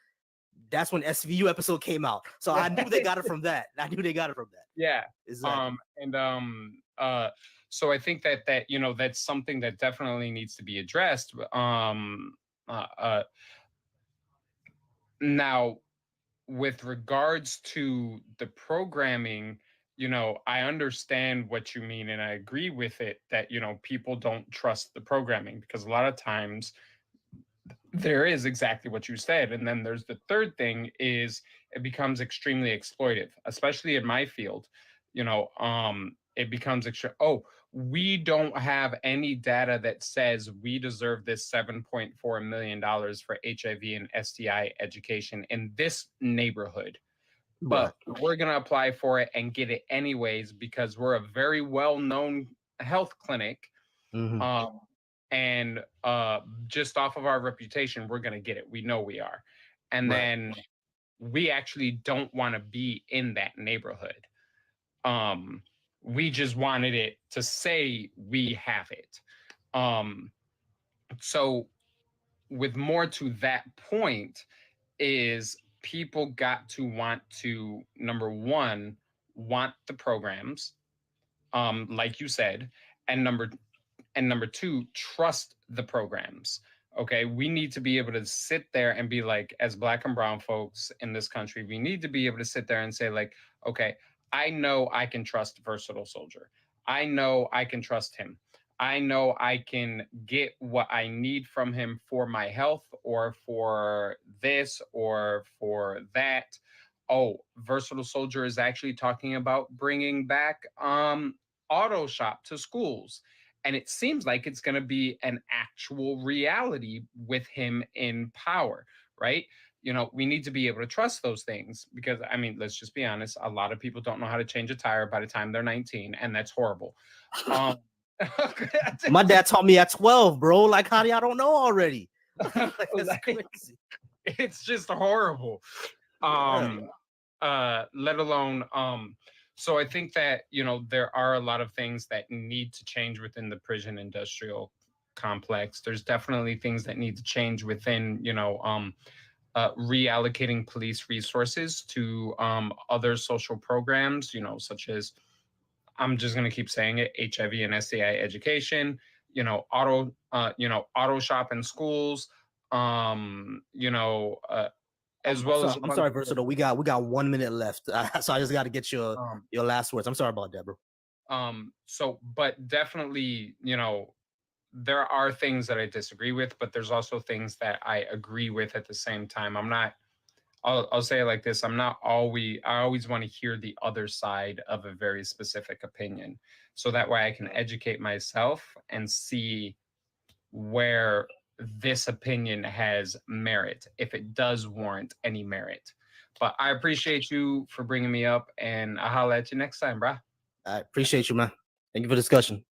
that's when SVU episode came out. So I knew they got it from that. Yeah. Exactly. And so I think that that's something that definitely needs to be addressed. Uh, uh Now, with regards to the programming, I understand what you mean and I agree with it that, people don't trust the programming because a lot of times there is exactly what you said. And then there's the third thing is it becomes extremely exploitive, especially in my field. It becomes extra. Oh, we don't have any data that says we deserve this $7.4 million for HIV and STI education in this neighborhood, Right. but we're going to apply for it and get it anyways because we're a very well-known health clinic. Mm-hmm. And just off of our reputation, we're going to get it. We know we are. And Right. then we actually don't want to be in that neighborhood. We just wanted it to say we have it. So with more to that point is people got to want to, number one, want the programs, like you said, and number two, trust the programs. Okay, we need to be able to sit there and be like, as Black and brown folks in this country, we need to be able to sit there and say like, okay, I know I can trust Versatile Soldier. I know I can trust him. I know I can get what I need from him for my health or for this or for that. Oh, Versatile Soldier is actually talking about bringing back auto shop to schools, and it seems like it's going to be an actual reality with him in power, right? We need to be able to trust those things because, I mean, let's just be honest, a lot of people don't know how to change a tire by the time they're 19, and that's horrible. My dad taught me at 12, bro. Like, how do y'all don't know already? Like, that's crazy. It's just horrible. Let alone so I think that there are a lot of things that need to change within the prison industrial complex. There's definitely things that need to change within reallocating police resources to other social programs, such as, I'm just going to keep saying it, HIV and STI education, auto shop in schools, as well as I'm sorry, Versatile. We got 1 minute left, so I just got to get your last words. I'm sorry about that, bro. So, but definitely, there are things that I disagree with, but there's also things that I agree with at the same time. I'll say it like this. I always want to hear the other side of a very specific opinion. So that way I can educate myself and see where this opinion has merit, if it does warrant any merit. But I appreciate you for bringing me up, and I'll holler at you next time, bro. I appreciate you, man. Thank you for the discussion.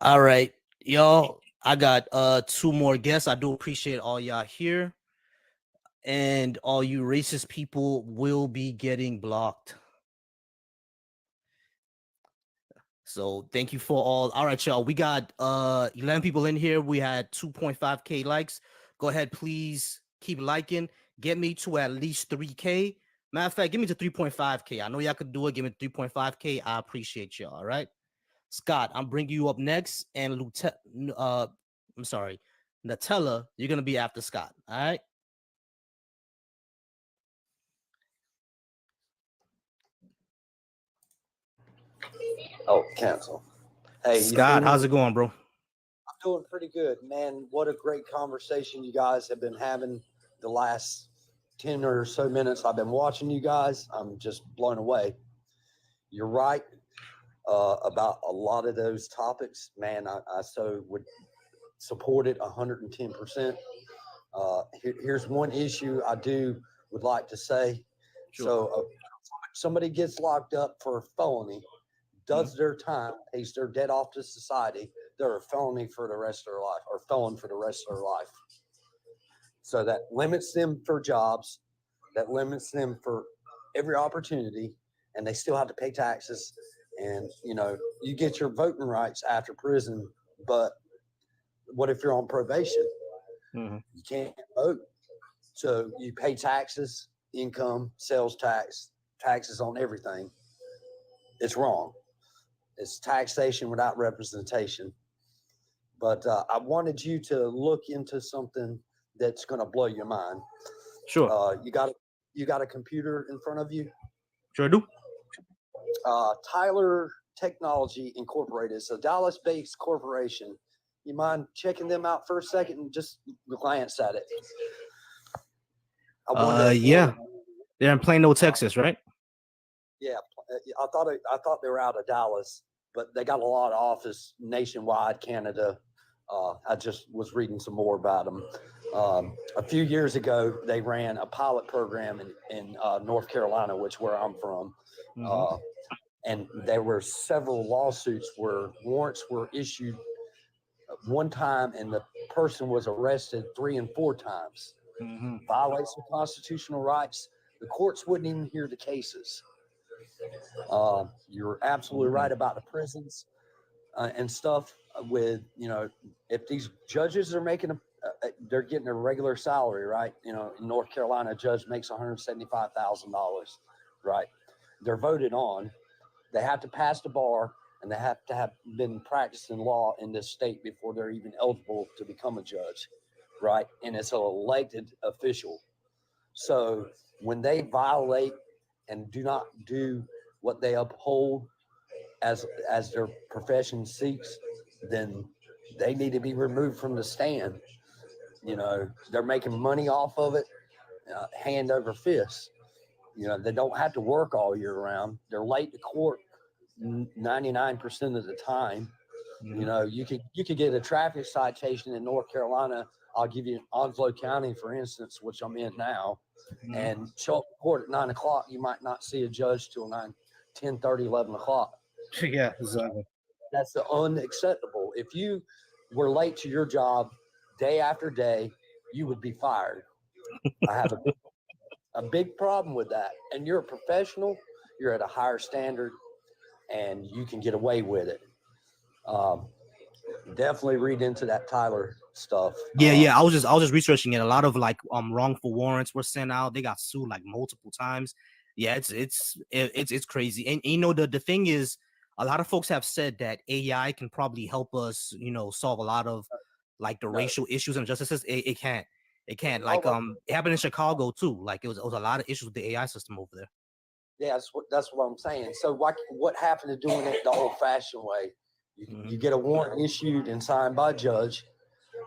All right, y'all. I got 2 more guests. I do appreciate all y'all here. And all you racist people will be getting blocked. So thank you for all right, y'all. We got 11 people in here. We had 2.5k likes. Go ahead, please keep liking. Get me to at least 3k. Matter of fact, give me to 3.5k. I know y'all could do it. Give me 3.5k. I appreciate y'all. All right, Scott, I'm bringing you up next, and I'm sorry, Nutella, you're gonna be after Scott. All right. Oh, cancel. Hey, Scott, how's it going, bro? I'm doing pretty good, man. What a great conversation you guys have been having the last 10 or so minutes I've been watching you guys, I'm just blown away. You're right about a lot of those topics. Man, I so would support it 110%. Here's one issue I would like to say. Sure. So somebody gets locked up for a felony, does their time, pays their debt off to society, they're a felony for the rest of their life, or felon for the rest of their life. So that limits them for jobs, that limits them for every opportunity, and they still have to pay taxes. And, you know, you get your voting rights after prison, but what if you're on probation? Mhm. You can't vote. So you pay taxes, income, sales tax, taxes on everything. It's wrong. It's taxation without representation. But I wanted you to look into something that's going to blow your mind. Sure. You got a computer in front of you? Sure do. Tyler Technology Incorporated. It's a Dallas-based corporation. You mind checking them out for a second and just glance at it? Yeah. They're in Plano, Texas, right? Yeah, I thought they were out of Dallas, but they got a lot of office nationwide, Canada. I just was reading some more about them. A few years ago, they ran a pilot program in North Carolina, which where I'm from. And there were several lawsuits where warrants were issued one time and the person was arrested 3 and 4 times. Violates of constitutional rights. The courts wouldn't even hear the cases. You're absolutely right about the prisons and stuff. With, you know, if these judges are making they're getting a regular salary, right? You know, in North Carolina, a judge makes $175,000, right? They're voted on. They have to pass the bar, and they have to have been practicing law in this state before they're even eligible to become a judge, right? And it's an elected official. So when they violate and do not do what they uphold as their profession seeks, then they need to be removed from the stand. You know, they're making money off of it, hand over fist. You know, they don't have to work all year round. They're late to court 99% of the time. You know, you could get a traffic citation in North Carolina. I'll give you Onslow County, for instance, which I'm in now, and show up to court at 9 o'clock. You might not see a judge till 10:30, 11 o'clock. Yeah, exactly. That's unacceptable. If you were late to your job day after day, you would be fired. I have a big problem with that. And you're a professional, you're at a higher standard, and you can get away with it. Definitely read into that Tyler stuff. Yeah. I was just researching it. A lot of like wrongful warrants were sent out. They got sued like multiple times. Yeah, it's crazy. And you know, the thing is, a lot of folks have said that AI can probably help us, you know, solve a lot of like the racial issues and injustices. It can't. It can't. Like it happened in Chicago too. Like it was a lot of issues with the AI system over there. Yeah, that's what I'm saying. So what happened to doing it the old-fashioned way? You get a warrant issued and signed by a judge,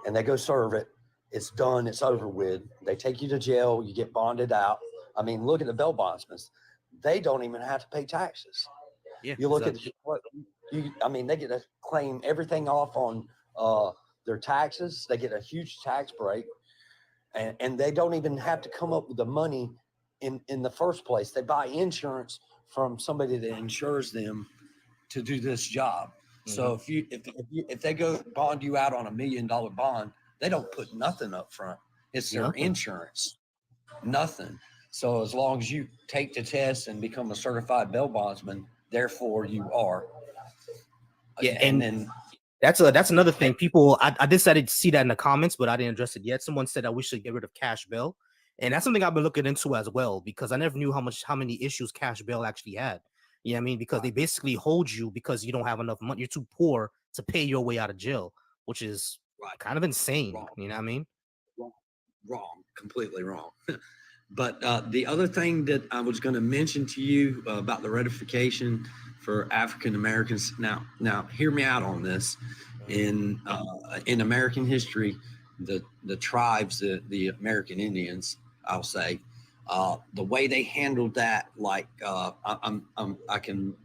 and they go serve it. It's done. It's over with. They take you to jail. You get bonded out. I mean, look at the bail bondsmen. They don't even have to pay taxes. Yeah. You look at what I mean, they get to claim everything off on their taxes. They get a huge tax break, and they don't even have to come up with the money in the first place. They buy insurance from somebody that insures them to do this job. So if they go bond you out on $1 million bond, they don't put nothing up front. It's their insurance, nothing. So as long as you take the test and become a certified bail bondsman, therefore you are. Yeah, and then that's another thing. People, I decided to see that in the comments, but I didn't address it yet. Someone said that we should get rid of cash bail, and that's something I've been looking into as well, because I never knew how many issues cash bail actually had. You know what I mean? Because they basically hold you because you don't have enough money. You're too poor to pay your way out of jail, which is kind of insane. Wrong. You know what I mean? Wrong, completely wrong. But the other thing that I was going to mention to you about the ratification for African Americans. Now, hear me out on this. In American history, the tribes, the American Indians, I'll say, the way they handled that, like I can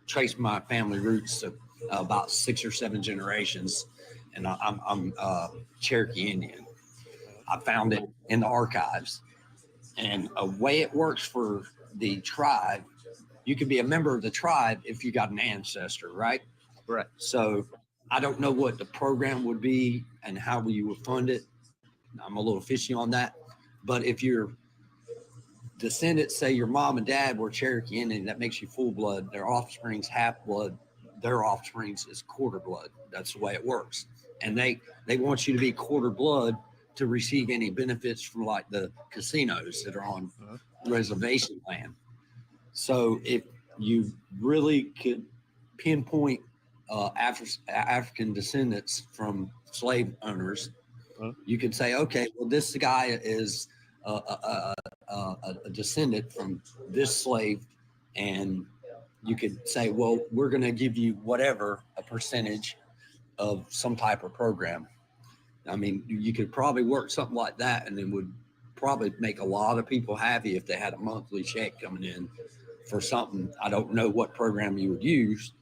trace my family roots to about 6 or 7 generations, and I'm Cherokee Indian. I found it in the archives, and a way it works for the tribe, you can be a member of the tribe if you got an ancestor, right? Right. So I don't know what the program would be and how you would fund it. I'm a little fishy on that. But if your descendants, say your mom and dad were Cherokee Indian, that makes you full blood. Their offspring's half blood. Their offspring's is quarter blood. That's the way it works. And they want you to be quarter blood to receive any benefits from like the casinos that are on reservation land. So if you really could pinpoint African descendants from slave owners, you could say, okay, well, this guy is a descendant from this slave, and you could say, well, we're going to give you whatever, a percentage of some type of program. I mean, you could probably work something like that, and it would probably make a lot of people happy if they had a monthly check coming in for something. I don't know what program you would use,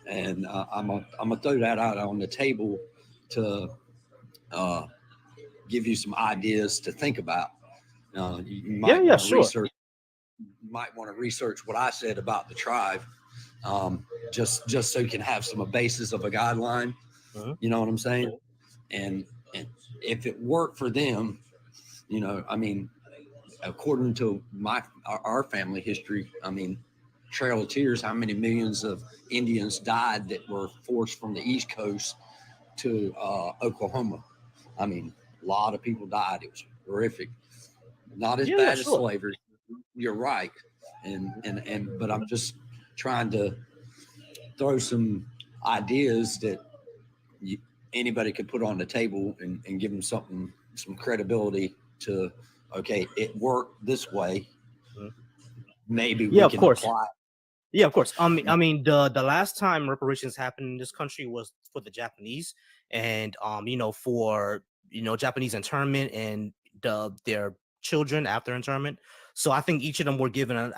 and I'm gonna throw that out on the table to give you some ideas to think about. You might want to sure. research. You might want to research what I said about the tribe, just so you can have some basis of a guideline. You know what I'm saying? And if it worked for them, I mean, according to our family history, I mean, Trail of Tears, how many millions of Indians died that were forced from the East Coast to Oklahoma? I mean, a lot of people died. It was horrific. Not as bad as slavery. You're right. But I'm just trying to throw some ideas that anybody could put on the table and give them some credibility to, okay, it worked this way. Maybe we can apply. Yeah, of course. I mean, the last time reparations happened in this country was for the Japanese, and for Japanese internment and their children after internment. So I think each of them were given a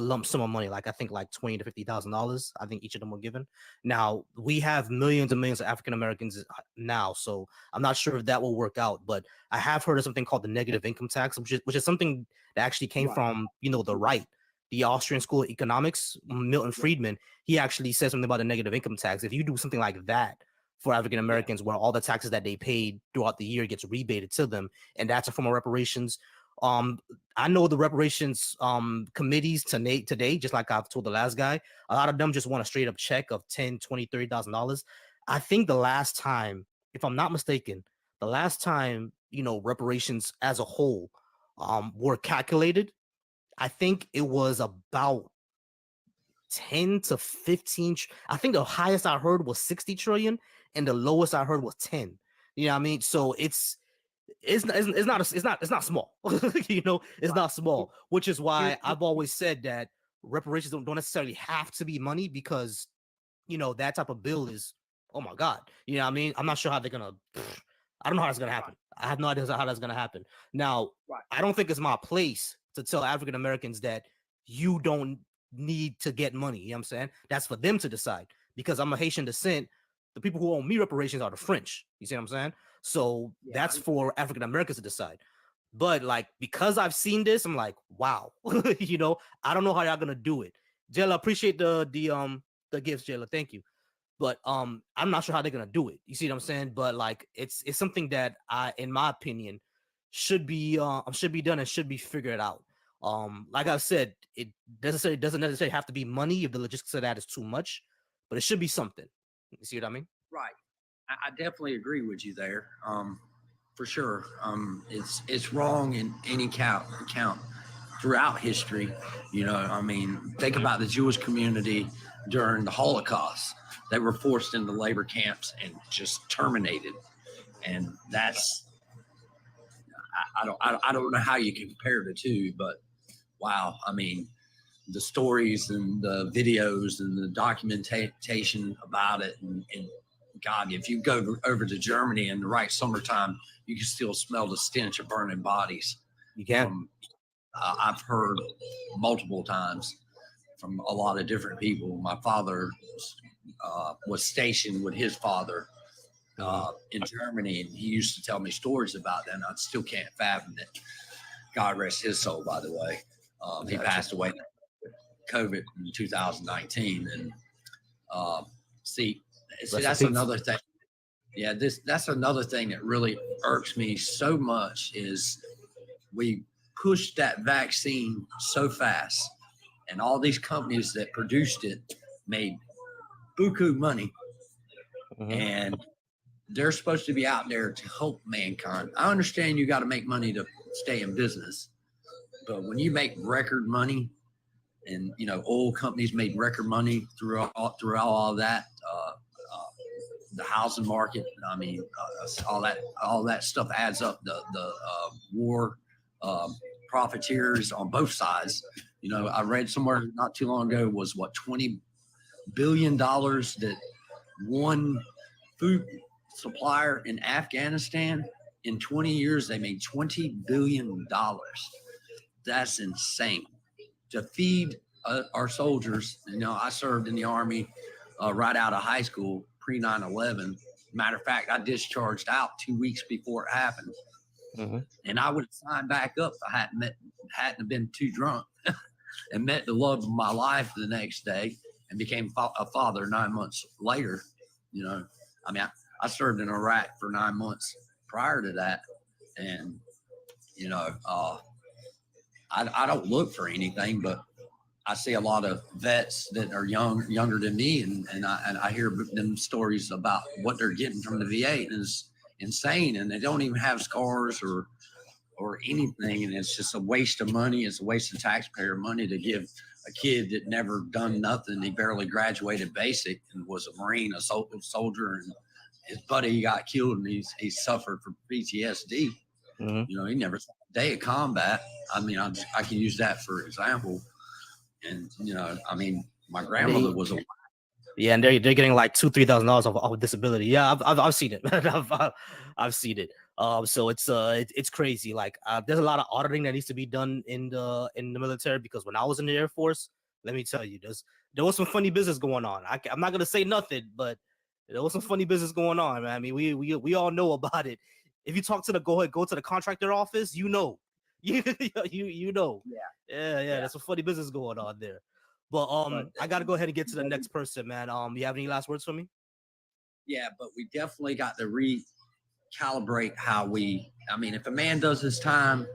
lump sum of money, like I think like $20,000 to $50,000. I think each of them were given. Now we have millions and millions of African Americans now, so I'm not sure if that will work out. But I have heard of something called the negative income tax, which is something that actually came from the right. The Austrian School of Economics, Milton Friedman, he actually said something about the negative income tax. If you do something like that for African Americans, where all the taxes that they paid throughout the year gets rebated to them, and that's a form of reparations. I know the reparations committees today, just like I've told the last guy, a lot of them just want a straight up check of $10,000, $20,000, $30,000. I think the last time, if I'm not mistaken, reparations as a whole were calculated, I think it was about 10 to 15. I think the highest I heard was 60 trillion and the lowest I heard was 10. You know what I mean? So it's not small. It's not small, which is why I've always said that reparations don't necessarily have to be money, because that type of bill is, oh my God. You know what I mean? I'm not sure how they're gonna I don't know how that's gonna happen. I have no idea how that's gonna happen. Now, I don't think it's my place to tell African Americans that you don't need to get money. You know what I'm saying? That's for them to decide, because I'm a Haitian descent. The people who owe me reparations are the French. You see what I'm saying? So that's for African Americans to decide. But like, because I've seen this, I'm like, wow. I don't know how y'all gonna do it. Jayla, appreciate the gifts, Jayla. Thank you. But I'm not sure how they're gonna do it. You see what I'm saying? But like, it's something that in my opinion, should be done and should be figured out. Like I said, it doesn't necessarily have to be money if the logistics of that is too much, but it should be something. You see what I mean? Right. I definitely agree with you there. For sure. It's wrong in any count throughout history. I mean, think about the Jewish community during the Holocaust. They were forced into labor camps and just terminated. And that's, I don't know how you can compare the two, but wow. I mean, the stories and the videos and the documentation about it, and God, if you go over to Germany in the right summertime, you can still smell the stench of burning bodies. You can. I've heard multiple times from a lot of different people. My father was stationed with his father in Germany, and he used to tell me stories about that, and I still can't fathom it. God rest his soul, by the way. He passed away with COVID in 2019, and see, that's another thing. Yeah, that's another thing that really irks me so much is we pushed that vaccine so fast, and all these companies that produced it made buku money, and they're supposed to be out there to help mankind. I understand you got to make money to stay in business, but when you make record money, and oil companies made record money throughout all that, the housing market. I mean, all that stuff adds up. The war profiteers on both sides. I read somewhere not too long ago was what $20 billion that one food supplier in Afghanistan in 20 years they made $20 billion. That's insane to feed our soldiers. I served in the Army right out of high school, pre 9/11. Matter of fact, I discharged out 2 weeks before it happened, and I would have signed back up if I hadn't been too drunk, and met the love of my life the next day, and became a father 9 months later. I mean, I served in Iraq for 9 months prior to that, and I don't look for anything, but I see a lot of vets that are younger than me, and I hear them stories about what they're getting from the VA, and it's insane. And they don't even have scars or anything, and it's just a waste of money. It's a waste of taxpayer money to give a kid that never done nothing. He barely graduated basic and was a Marine, a soldier, and his buddy got killed, and he suffered from PTSD. He never saw a day of combat. I mean, I can use that for example. And I mean, my grandmother was a and they're getting like $2,000-3,000 off disability. Yeah, I've seen it. I've seen it. So it's crazy. Like there's a lot of auditing that needs to be done in the military, because when I was in the Air Force, let me tell you, there was some funny business going on. I'm not gonna say nothing, but there was some funny business going on, man. I mean, we all know about it. If you talk to go to the contractor office, you know. Yeah. There's some funny business going on there. But I gotta go ahead and get to the next person, man. You have any last words for me? Yeah, but we definitely got to recalibrate how I mean, if a man does his time,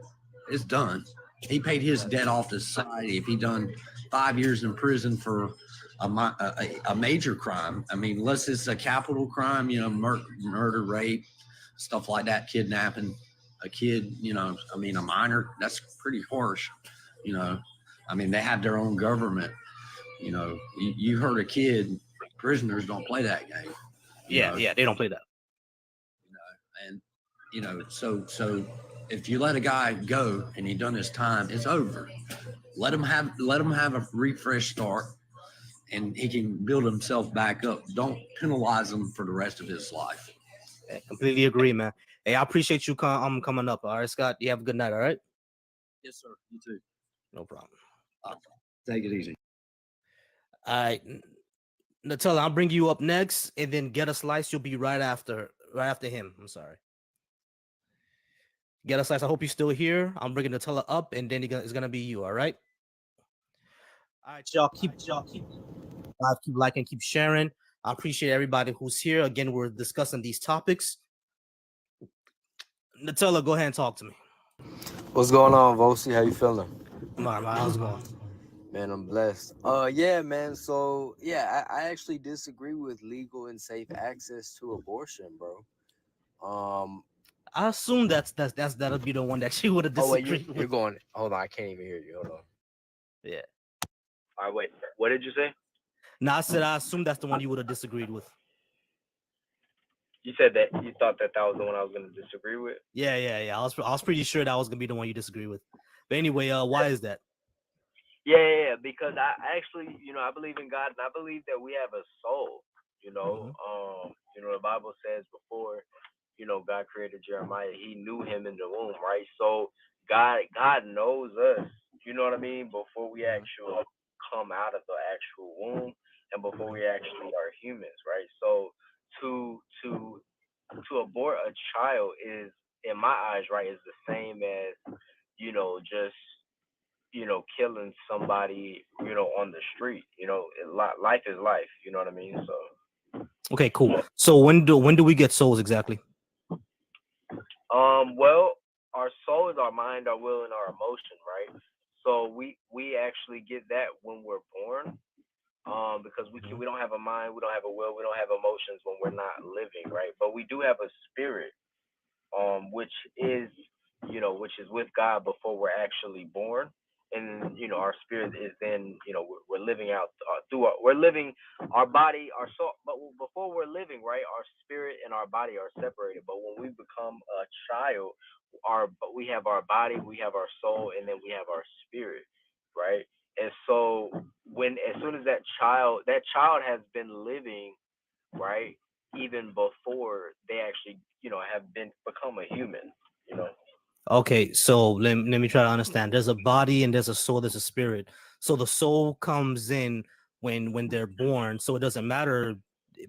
it's done. He paid his debt off to society. If he done 5 years in prison for a major crime, I mean, unless it's a capital crime, murder, rape, stuff like that, kidnapping a kid, I mean, a minor, that's pretty harsh. I mean, they have their own government. You hurt a kid, prisoners don't play that game. Yeah, they don't play that. And so if you let a guy go and he done his time, it's over. Let him have a refresh start, and he can build himself back up. Don't penalize him for the rest of his life. I completely agree, man. Hey, I appreciate you coming up. All right, Scott, you have a good night. All right. Yes, sir. You too. No problem. Take it easy. All right, Nutella, I'll bring you up next, and then Get a Slice. You'll be right after him. I'm sorry. Get a Slice. I hope you're still here. I'm bringing Nutella up, and then it's gonna be you. All right. All right, y'all. Keep liking, keep sharing. I appreciate everybody who's here. Again, we're discussing these topics. Nutella, go ahead and talk to me. What's going on, Vosi? How you feeling? How's it going? Man, I'm blessed. Yeah, man. So yeah, I actually disagree with legal and safe access to abortion, bro. I assume that'll be the one that you would have disagreed with. You're going. Hold on, I can't even hear you. Hold on. Yeah. All right, wait. What did you say? No, I said I assume that's the one you would have disagreed with. You said that you thought that was the one I was going to disagree with. Yeah. I was pretty sure that was gonna be the one you disagree with. But anyway, why is that? Yeah. Because I actually, I believe in God, and I believe that we have a soul. The Bible says before, God created Jeremiah, he knew him in the womb, right? So God knows us, you know what I mean, before we actually come out of the actual womb and before we actually are humans, right? So to to to abort a child is, in my eyes, right, is the same as, just killing somebody, on the street. Life is life. You know what I mean? So, Okay, cool. So when do we get souls exactly? well, our soul is our mind, our will, and our emotion, right? So we actually get that when we're born. Because we don't have a mind, we don't have a will, we don't have emotions when we're not living, right? But we do have a spirit, which is, which is with God before we're actually born. And our spirit is then, we're living out we're living our body, our soul. But before we're living, right, our spirit and our body are separated. But when we become a child, we have our body, we have our soul, and then we have our spirit, right? And so as soon as that child has been living, right, even before they actually, have become a human, you know. Okay, so let me try to understand. There's a body and there's a soul, there's a spirit. So the soul comes in when they're born. So it doesn't matter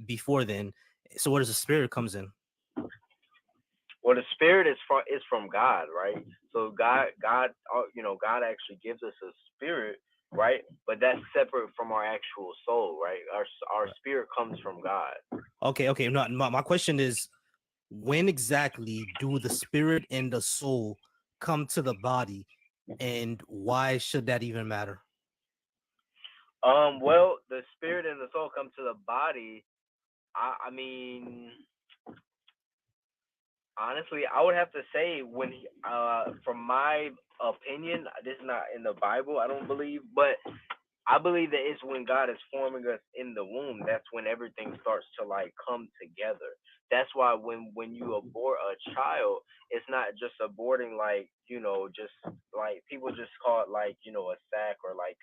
before then. So where does the spirit comes in? Well, the spirit is from God, right? So God actually gives us a spirit, right? But that's separate from our actual soul, right? Our spirit comes from God. Okay. No, my question is, when exactly do the spirit and the soul come to the body, and why should that even matter? Well, the spirit and the soul come to the body. I mean, honestly, I would have to say from my opinion, this is not in the Bible, I don't believe, but I believe that it's when God is forming us in the womb. That's when everything starts to like come together. That's why when you abort a child, it's not just aborting like just like people just call it like a sack or like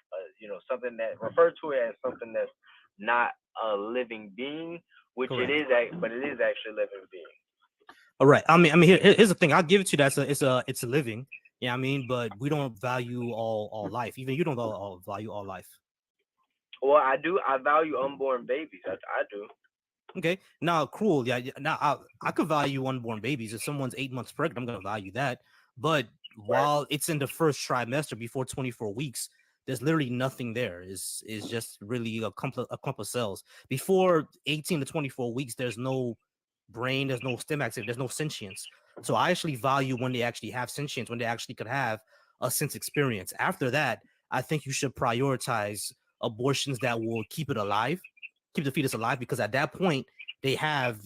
something that refer to it as something that's not a living being, which Correct. but it is actually a living being. All right. Here's the thing. I'll give it to you. It's a living. Yeah, I mean, but we don't value all life. Even you don't value all life. Well, I do. I value unborn babies. I do. Okay. Now, cruel. Yeah. Now, I could value unborn babies. If someone's 8 months pregnant, I'm gonna value that. But Right. while it's in the first trimester, before 24 weeks, there's literally nothing there. Is just really a clump of cells. Before 18 to 24 weeks, there's no brain, there's no stem activity, there's no sentience. So I actually value when they actually have sentience, when they actually could have a sense experience. After that, I think you should prioritize abortions that will keep it alive, keep the fetus alive, because at that point they have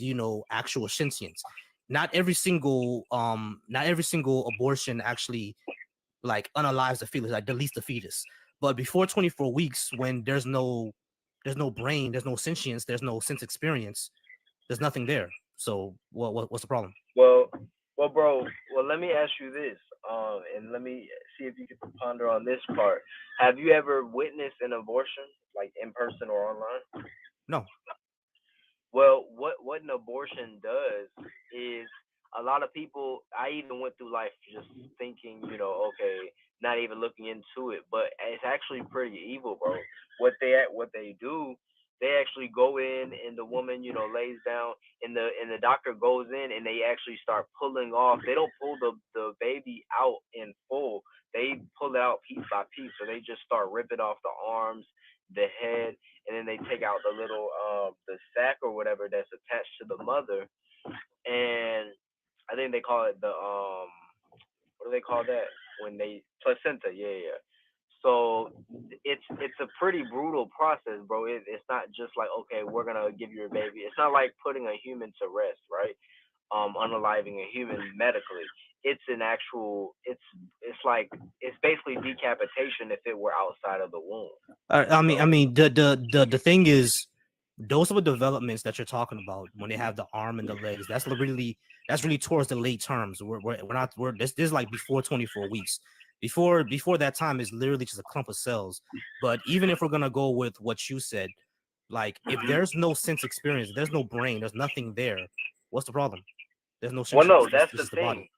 actual sentience. Not every single abortion actually like unalives the fetus, like deletes the fetus. But before 24 weeks, when there's no brain, there's no sentience, there's no sense experience, there's nothing there. So what's the problem? Well, bro. Well, let me ask you this. And let me see if you can ponder on this part. Have you ever witnessed an abortion, like in person or online? No. Well, what an abortion does is a lot of people. I even went through life just thinking, okay, not even looking into it, but it's actually pretty evil, bro. What they do, they actually go in and the woman, lays down, and the doctor goes in and they actually start pulling off. They don't pull the baby out in full. They pull it out piece by piece. So they just start ripping off the arms, the head, and then they take out the little the sac or whatever that's attached to the mother, and I think they call it the what do they call that when they placenta? Yeah. So it's a pretty brutal process, bro. It's not just like, okay, we're gonna give you a baby. It's not like putting a human to rest, right? Unaliving a human medically. It's an actual. It's basically decapitation if it were outside of the womb. The thing is, those are the developments that you're talking about when they have the arm and the legs. That's really towards the late terms. We're not this is like before 24 weeks. Before that time is literally just a clump of cells. But even if we're gonna go with what you said, Like, if Mhm. there's no sense experience, there's no brain, there's nothing there. What's the problem? There's no Well, sentience. no, that's This the is the body. thing.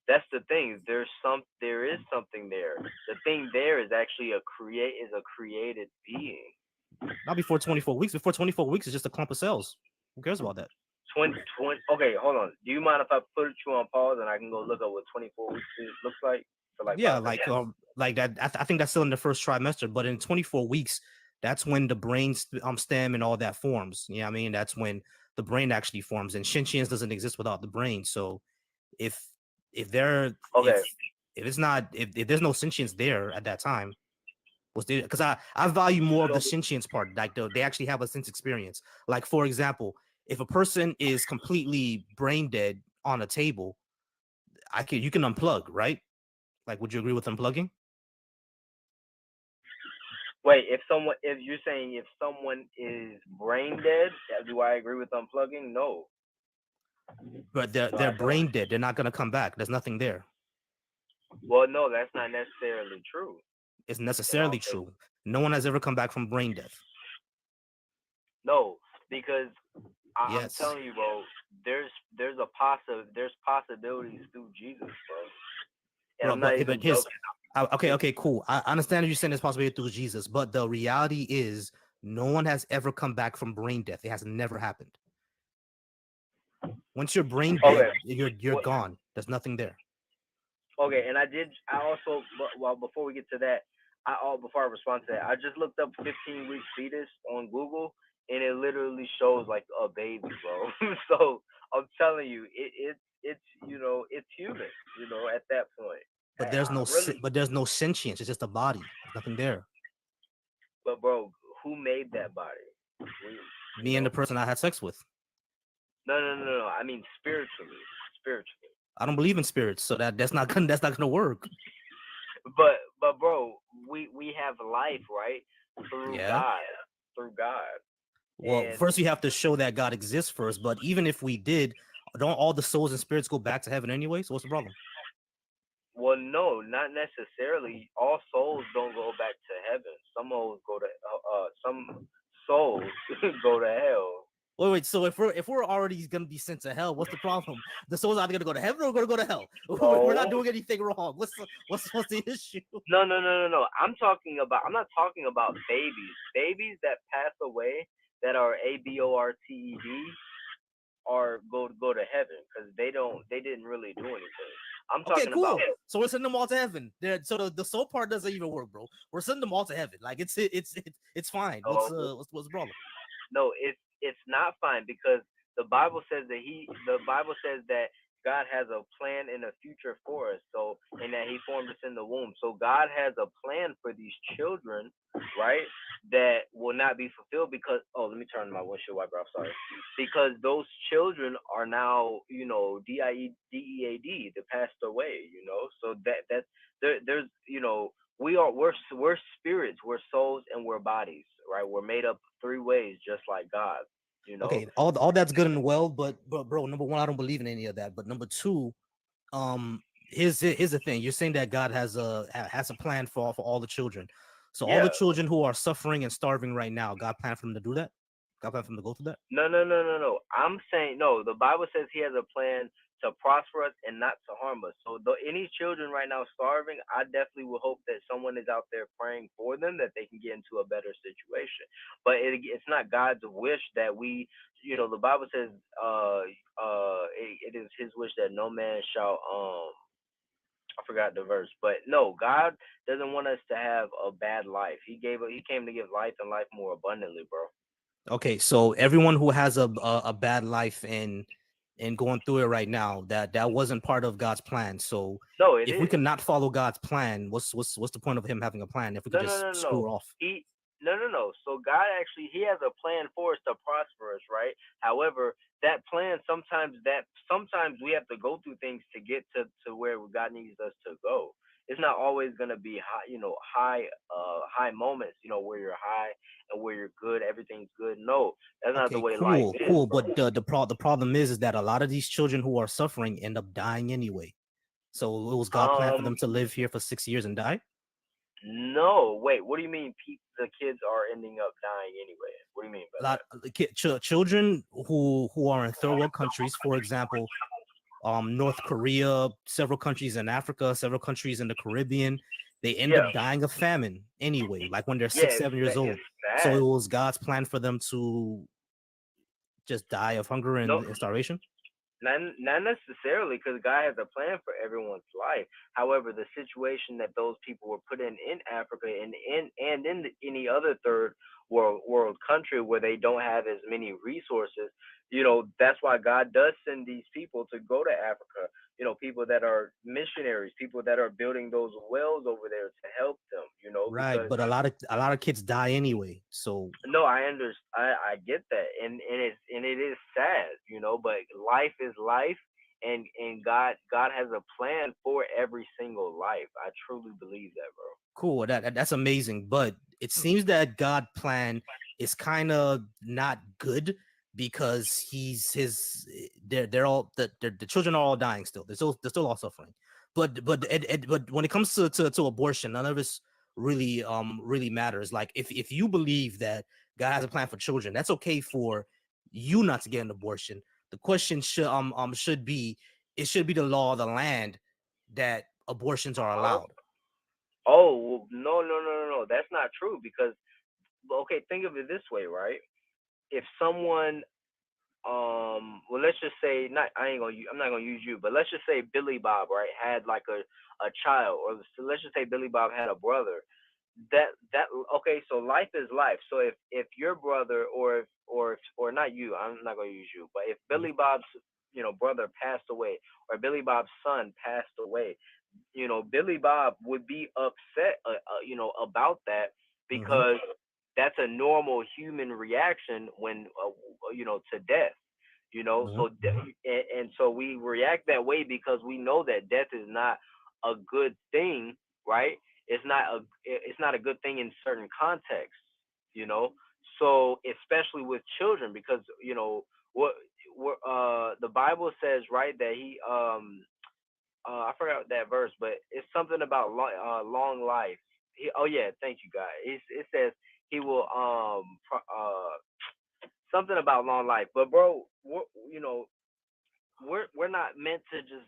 That's the thing. There is something there. The thing there is actually a created being. Not before 24 weeks. Before 24 weeks is just a clump of cells. Who cares about that? 20. Okay, hold on. Do you mind if I put you on pause and I can go look up what 24 weeks looks like for like Yeah, 5 seconds? like that. I think that's still in the first trimester, but in 24 weeks, that's when the brain stem and all that forms. You know what I mean? That's when the brain actually forms, and sentience doesn't exist without the brain. So if if there Okay. if it's not if there's no sentience there at that time, was there? Because I value more of So the sentience part. Like they actually have a sense experience. Like, for example, if a person is completely brain dead on a table, you can unplug, right? Like, would you agree with unplugging? wait, if you're saying if someone is brain dead, do I agree with unplugging? No, But no, they're I don't. brain dead. They're not gonna come back. There's nothing there. Well, no, that's not necessarily true. It's In all necessarily cases, true. No one has ever come back from brain death. no, because I'm Yes, telling you, bro. There's possibilities through Jesus, bro. And bro. I'm not But even his joking. okay, cool. I understand you saying it's possibility through Jesus, but the reality is no one has ever come back from brain death. It has never happened. Once you're brain Okay, dead, you're what? gone. There's nothing there. Okay, and I also, well, before we get to that, before I respond to that, I just looked up 15-week fetus on Google, and it literally shows like a baby, bro. So I'm telling you, it's it's human, at that point. But there's no Really, but there's no sentience. It's just a body. There's nothing there. but bro, who made that body? You Me and know, the person I had sex with. no. I mean spiritually. I don't believe in spirits, so that's not gonna work. But bro, we have life, right? Through Yeah. God, through God, Well, and first you have to show that God exists first. But even if we did, don't all the souls and spirits go back to heaven anyway? So what's the problem? well, no, not necessarily. All souls don't go back to heaven. Some souls go to hell. Wait. So if we're already gonna be sent to hell, what's the problem? The souls are either gonna go to heaven or gonna go to hell. We're not No, doing anything wrong. What's the issue? no. I'm not talking about babies. Babies that pass away that are aborted are go to heaven because they didn't really do anything. I'm Okay, talking about. cool. So we're sending them all to heaven. So the soul part doesn't even work, bro. We're sending them all to heaven. Like it's fine. Oh, What's the problem? no, it's not fine because the Bible says that God has a plan in the future for us. So and that He formed us in the womb. So God has a plan for these children, right? That will not be fulfilled because let me turn my windshield wiper off. Sorry, because those children are now dead. They passed away. So that there's we're spirits, we're souls, and we're bodies, right? We're made up three ways, just like God. You know. Okay, all that's good and well, but bro, number one, I don't believe in any of that. But number two, here's the thing. You're saying that God has a plan for all the children. So all the Yeah. children who are suffering and starving right now, God planned for them to do that. God planned for them to go through that. No. I'm saying no. The Bible says He has a plan to prosper us and not to harm us. So, any children right now starving, I definitely would hope that someone is out there praying for them that they can get into a better situation. But it's not God's wish that we, the Bible says, it is His wish that no man shall I forgot the verse, but no, God doesn't want us to have a bad life. He came to give life and life more abundantly, bro. Okay, so everyone who has a bad life and going through it right now, that wasn't part of God's plan. So No, it if we is. cannot follow God's plan, what's the point of Him having a plan if we could just No. screw off? No. So God actually He has a plan for us to prosper us, right? However, that plan sometimes we have to go through things to get to where God needs us to go. It's not always gonna be high moments, where you're high and where you're good, everything's good. No, that's not the Okay, way life is, cool. bro. But the problem is that a lot of these children who are suffering end up dying anyway. So it was God plan for Um, them to live here for 6 years and die? No, wait. What do you mean? The kids are ending up dying anyway? What do you mean by A lot that? children who are in third world countries, for example, North Korea, several countries in Africa, several countries in the Caribbean, they end Yeah, up dying of famine anyway, like when they're yeah. 6, 7 years It's old. So sad. it was God's plan for them to just die of hunger No, and starvation. not necessarily, because God has a plan for everyone's life. However, the situation that those people were put in Africa and in any other third world country where they don't have as many resources, that's why God does send these people to go to Africa. People that are missionaries, people that are building those wells over there to help them. Right, Because but a lot of kids die anyway. So no, I understand. I get that, and it is sad, But life is life, and God has a plan for every single life. I truly believe that, bro. cool, that's amazing. But it seems that God plan is kind of not good because the children are all dying still. They're still all suffering. But when it comes to abortion, none of this really matters. Like if you believe that God has a plan for children, that's okay for you not to get an abortion. The question should be, it should be the law of the land that abortions are Huh? allowed. Oh, well, no, no, no, no, no. That's not true because okay, think of it this way, right? If someone well, let's just say, not I ain't gonna I'm not gonna use you, but let's just say Billy Bob, right, had like a child, or so let's just say Billy Bob had a brother. That Okay, so life is life. So if your brother, or not you, I'm not gonna use you, but if Billy Bob's brother passed away, or Billy Bob's son passed away, Billy Bob would be upset, about that, Mm-hmm. because that's a normal human reaction when, to death. Mm-hmm. So and so we react that way because we know that death is not a good thing, right? It's not a good thing in certain contexts, you know. So especially with children, because what the Bible says, right, that he I forgot that verse, but it's something about long life. Oh yeah, thank you, God. It says he will something about long life. But bro, we're not meant to just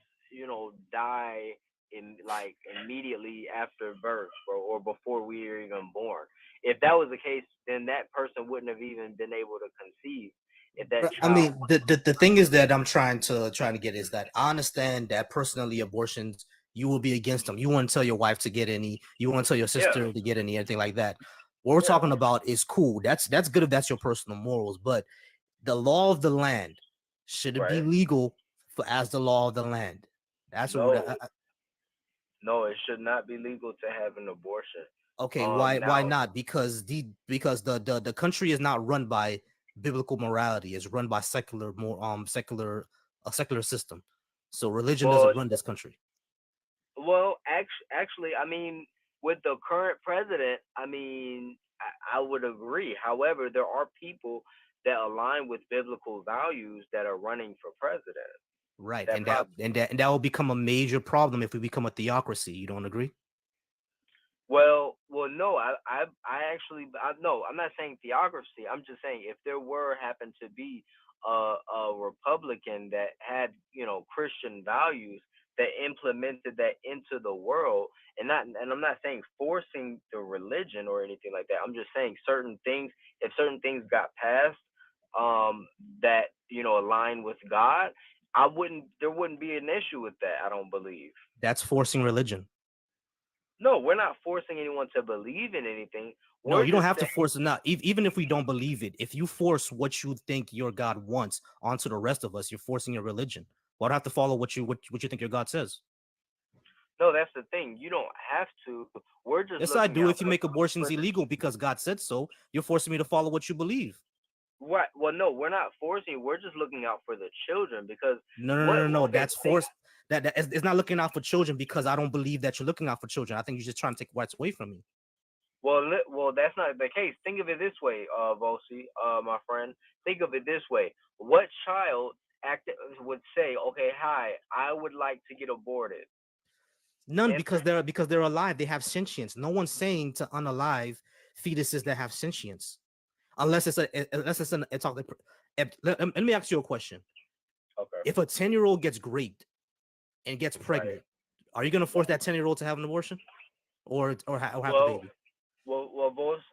die in like immediately after birth, bro, or before we are even born. If that was the case, then that person wouldn't have even been able to conceive. If that I child, mean, the thing is that I'm trying to get is that I understand that personally abortions, you will be against them. You won't tell your wife to get any. You won't tell your yeah, sister to get anything like that. What we're yeah, talking about is cool. That's good if that's your personal morals. But the law of the land, should it be right. legal for as the law of the land? That's what. No, no, it should not be legal to have an abortion. Okay, why Now, not? Because the country is not run by biblical morality. It's run by secular system. So religion well, doesn't run this country. actually, I mean, with the current president, I mean, I would agree. However, there are people that align with biblical values that are running for president. Right. That And that probably and that and that will become a major problem if we become a theocracy. You don't agree? no, I actually, no, I'm not saying theocracy. I'm just saying if there were happened to be a Republican that had, Christian values that implemented that into the world, and I'm not saying forcing the religion or anything like that. I'm just saying certain things. If certain things got passed, that align with God, there wouldn't be an issue with that. I don't believe. That's forcing religion. No, we're not forcing anyone to believe in anything. No, We're you don't just have to saying, force it. Not even if we don't believe it. If you force what you think your God wants onto the rest of us, you're forcing your religion. Well, I don't have to follow what you think your God says. no, that's the thing. You don't have to. We're just Yes, I looking do. out If you for, make abortions for the illegal because God said so, you're forcing me to follow what you believe. right. Well, no, we're not forcing you. We're just looking out for the children because No, no, no, what? no, no. Okay, That's forced. It's not looking out for children because I don't believe that you're looking out for children. I think you're just trying to take rights away from me. well, that's not the case. Think of it this way, Vosi, my friend. Think of it this way. What child would say, okay, hi, I would like to get aborted? None, infant. because they're alive. They have sentience. No one's saying to unalive fetuses that have sentience, unless it's let me ask you a question. Okay, If a 10-year-old gets raped and gets right. pregnant, are you gonna force that 10-year-old to have an abortion, or have the Well, baby?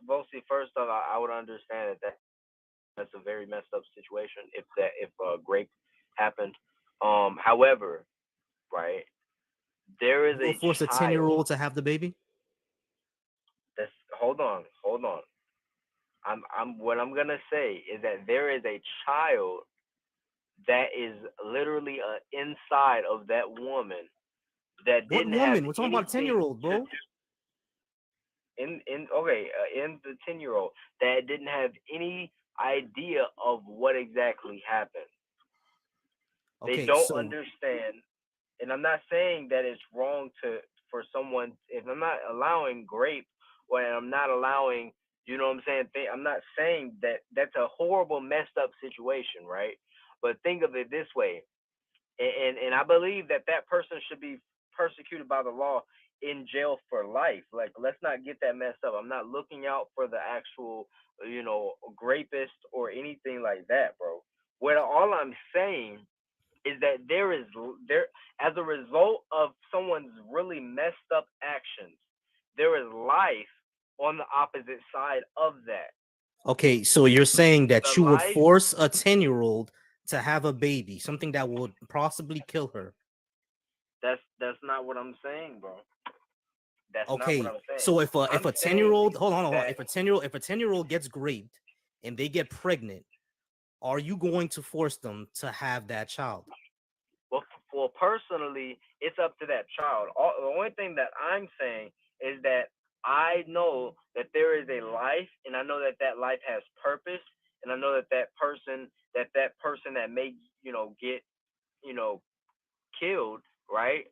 mostly first off, I would understand that's a very messed up situation if grape happened. However, right, there is You will a force a 10-year-old child. to have the baby? That's hold on. I'm what I'm gonna say is that there is a child that is literally inside of that woman that What didn't have woman? We're talking about a anything 10-year-old, to bro. in the 10-year-old that didn't have any idea of what exactly happened. They Okay, don't so understand, and I'm not saying that it's wrong to for someone if I'm not allowing grape or I'm not allowing, you know what I'm saying, I'm not saying that that's a horrible messed up situation, right? But think of it this way, and I believe that that person should be persecuted by the law in jail for life. Like, let's not get that messed up. I'm not looking out for the actual, rapist or anything like that, bro. What all I'm saying is that there as a result of someone's really messed up actions, there is life on the opposite side of that. okay, so you're saying The that you would life force a 10-year-old to have a baby, something that would possibly kill her. that's not what I'm saying, bro. That's not what Okay, I'm saying. so if I'm a 10-year-old, saying hold on, that if a 10-year-old gets raped and they get pregnant, are you going to force them to have that child? well, personally, it's up to that child. The only thing that I'm saying is that I know that there is a life, and I know that that life has purpose, and I know that that person that may get you know killed, right,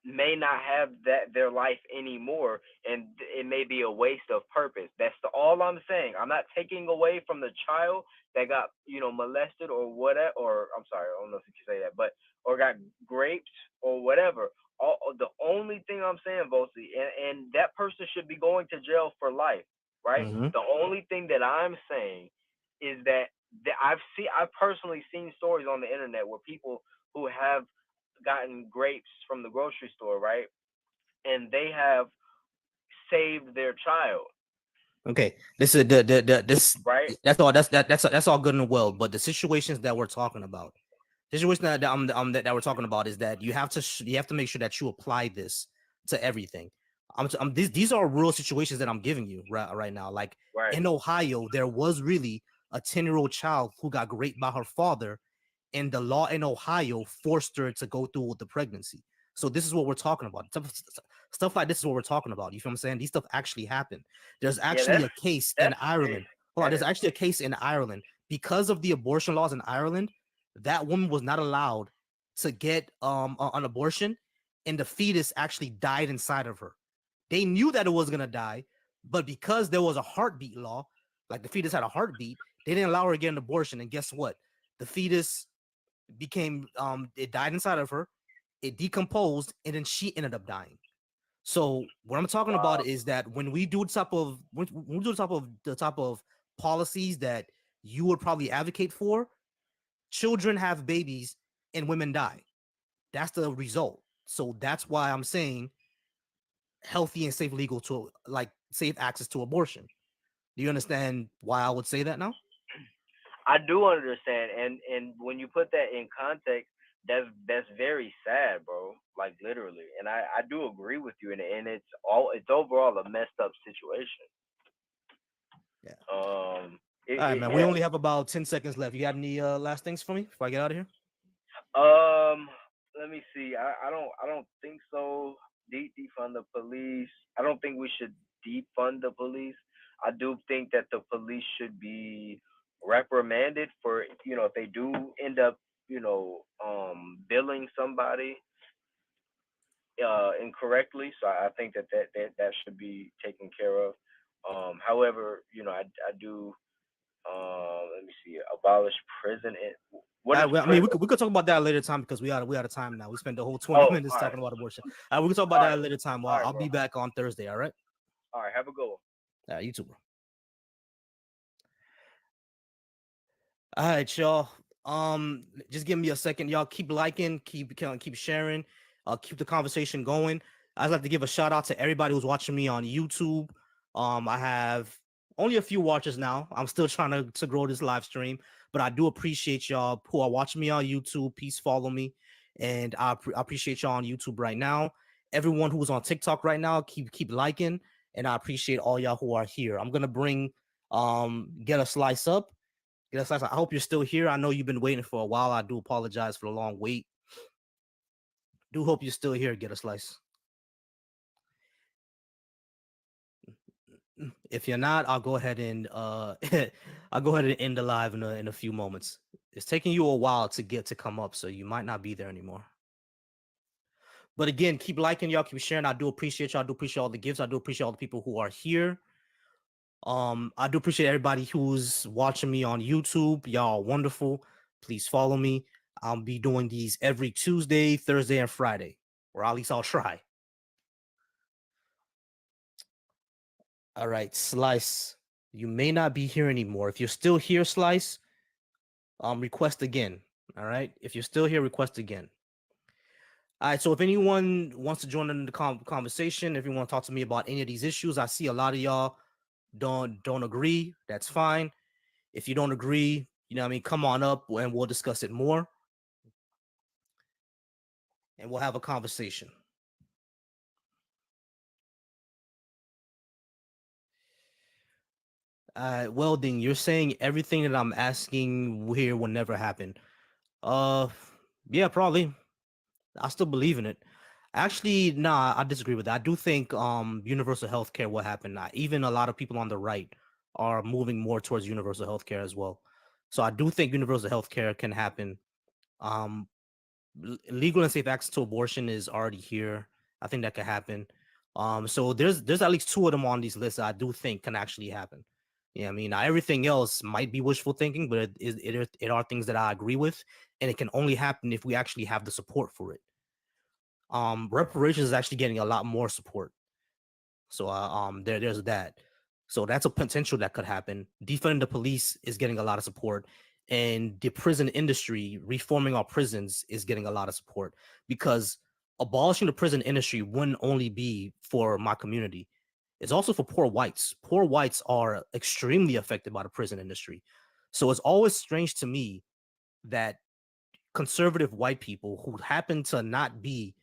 may not have their life anymore, and it may be a waste of purpose. That's all I'm saying. I'm not taking away from the child that got molested or whatever, or I'm sorry, I don't know if you can say that, but or got raped or whatever. The only thing I'm saying, Vosi, and that person should be going to jail for life, right? Mm-hmm. The only thing that I'm saying is that I've personally seen stories on the internet where people who have gotten grapes from the grocery store, right? And they have saved their child, Okay, this is the this right? that's all good and well, but the situations that we're talking about, situation that we're talking about is that you have to make sure that you apply this to everything. These are real situations that I'm giving you right now. Like Right. in Ohio, there was really a 10-year-old child who got raped by her father, and the law in Ohio forced her to go through with the pregnancy. So this is what we're talking about. Stuff like this is what we're talking about. You feel what I'm saying? These stuff actually happened. There's Yeah, actually a case in that's Ireland. Hold on, that there's is actually a case in Ireland because of the abortion laws in Ireland. That woman was not allowed to get an abortion, and the fetus actually died inside of her. They knew that it was gonna die, but because there was a heartbeat law, like the fetus had a heartbeat, they didn't allow her to get an abortion. And guess what? The fetus became it died inside of her, it decomposed, and then she ended up dying. So what I'm talking about wow. is that when we do the type of policies that you would probably advocate for, children have babies and women die. That's the result. So that's why I'm saying healthy and safe legal to like safe access to abortion. Do you understand why I would say that now? I do understand, and when you put that in context, that's very sad, bro. Like literally, and I do agree with you, and it's overall a messed up situation. Yeah. All right, man. We Yeah. only have about 10 seconds left. You got any last things for me before I get out of here? Um, Let me see. I don't think so. Defund the police. I don't think we should defund the police. I do think that the police should be reprimanded for if they do end up billing somebody incorrectly. So I think that should be taken care of. However, I do Let me see. Abolish prison. What is I mean, prison? we could talk about that later time because we out of time now. We spent the whole 20 Oh, minutes all right, talking about abortion. We can talk all about right, that later time. Well, all right, I'll bro. be back on Thursday. All right. All right, have a good one. All right, you too, bro. All right, y'all. Just give me a second, y'all. Keep liking, keep sharing, keep the conversation going. I'd like to give a shout out to everybody who's watching me on YouTube. I have only a few watchers now. I'm still trying to grow this live stream, but I do appreciate y'all who are watching me on YouTube. Please follow me, and I appreciate y'all on YouTube right now. Everyone who's on TikTok right now, keep liking, and I appreciate all y'all who are here. I'm gonna bring Get a Slice up. Yes, I hope you're still here. I know you've been waiting for a while. I do apologize for the long wait. Do hope you're still here. Get a slice. If you're not, I'll go ahead and I'll go ahead and end the live in a few moments. It's taking you a while to come up, so you might not be there anymore. But again, keep liking, y'all, keep sharing. I do appreciate y'all. I do appreciate all the gifts. I do appreciate all the people who are here. I do appreciate everybody who's watching me on YouTube. Y'all are wonderful. Please follow me. I'll be doing these every Tuesday, Thursday, and Friday, or at least I'll try. All right, Slice. You may not be here anymore. If you're still here, Slice, request again. All right. If you're still here, request again. All right. So if anyone wants to join in the conversation, if you want to talk to me about any of these issues, I see a lot of y'all don't agree. That's fine. If you don't agree, you know what I mean, come on up and we'll discuss it more. And we'll have a conversation. Welding, you're saying everything that I'm asking here will never happen. Yeah, probably. I still believe in it. Actually, nah, I disagree with that. I do think universal healthcare will happen. Even a lot of people on the right are moving more towards universal healthcare as well. So I do think universal healthcare can happen. Um, Legal and safe access to abortion is already here. I think that could happen. So there's at least two of them on these lists that I do think can actually happen. Yeah, I mean, now everything else might be wishful thinking, but it are things that I agree with, and it can only happen if we actually have the support for it. Reparations is actually getting a lot more support. So there's that. So that's a potential that could happen. Defunding the police is getting a lot of support, and the prison industry, reforming our prisons, is getting a lot of support, because abolishing the prison industry wouldn't only be for my community. It's also for poor whites. Poor whites are extremely affected by the prison industry. So it's always strange to me that conservative white people who happen to not be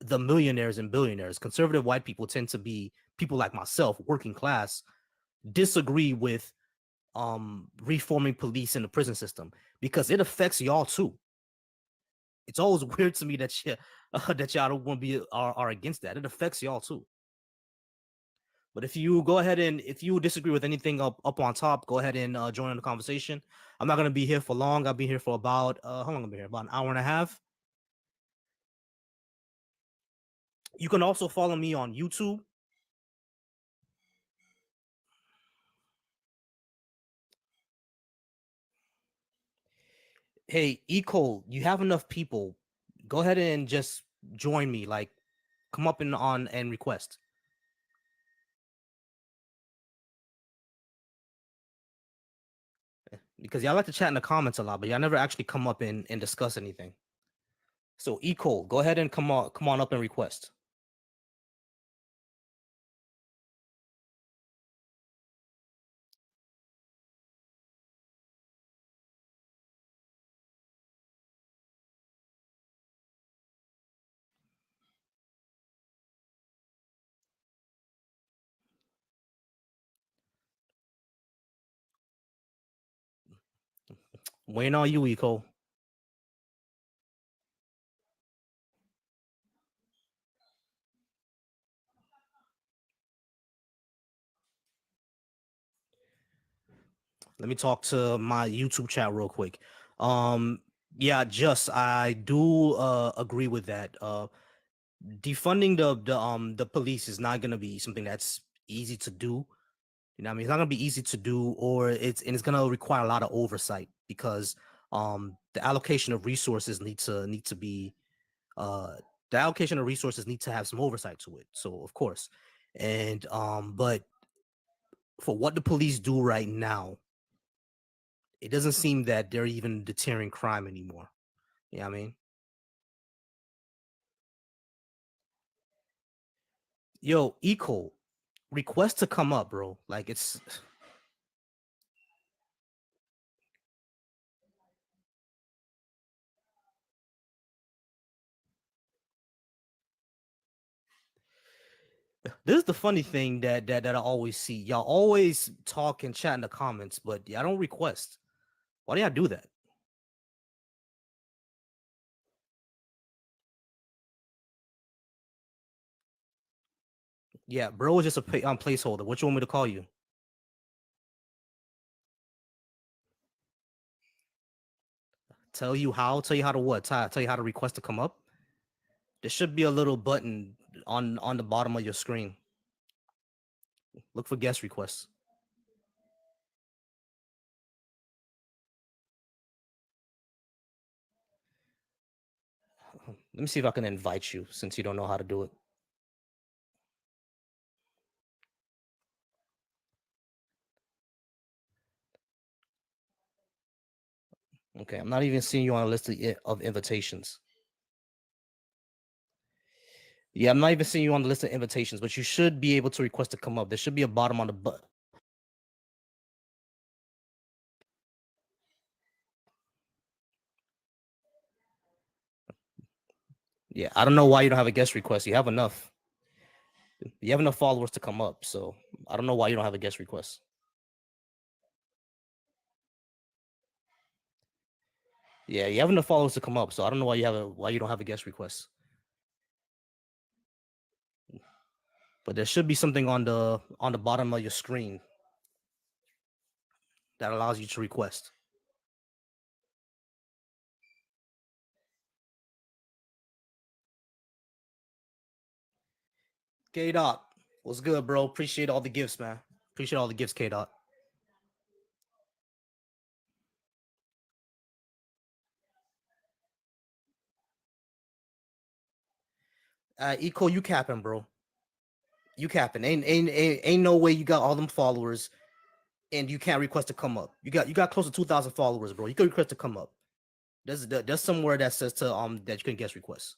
the millionaires and billionaires, conservative white people tend to be people like myself, working class, disagree with reforming police in the prison system, because it affects y'all too. It's always weird to me that that y'all don't want to be are against that. It affects y'all too. But if you go ahead and if you disagree with anything up on top, go ahead and join in the conversation. I'm not gonna be here for long. I'll be here for about how long? I'll be here about an hour and a half. You can also follow me on YouTube. Hey, Eco, you have enough people. Go ahead and just join me. Like, come up and on and request. Because y'all like to chat in the comments a lot, but y'all never actually come up and discuss anything. So Eco, go ahead and come on up and request. Waiting on you, Eco. Let me talk to my YouTube chat real quick. Yeah, just I do agree with that. Defunding the police is not gonna be something that's easy to do. You know what I mean? It's not gonna be easy to do, or it's gonna require a lot of oversight because the allocation of resources need to be the allocation of resources need to have some oversight to it. So of course. And but for what the police do right now, it doesn't seem that they're even deterring crime anymore. You know what I mean? Yo, Eco, request to come up, bro. Like it's this is the funny thing that I always see. Y'all always talk and chat in the comments, but y'all don't request. Why do y'all do that? Yeah, bro is just a placeholder. What you want me to call you? Tell you how? Tell you how to what? Tell you how to request to come up? There should be a little button on the bottom of your screen. Look for guest requests. Let me see if I can invite you since you don't know how to do it. Okay, I'm not even seeing you on a list of invitations. Yeah, I'm not even seeing you on the list of invitations, but you should be able to request to come up. There should be a bottom on the button. Yeah, I don't know why you don't have a guest request. You have enough. You have enough followers to come up, so I don't know why you don't have a guest request. Yeah, you have enough followers to come up, so I don't know why you don't have a guest request. But there should be something on the bottom of your screen that allows you to request. K Dot, what's good, bro? Appreciate all the gifts, man. Appreciate all the gifts, K Dot. Eco, you capping, bro. You capping. Ain't no way you got all them followers and you can't request to come up. You got close to 2,000 followers, bro. You can request to come up. There's somewhere that says to that you can guest requests.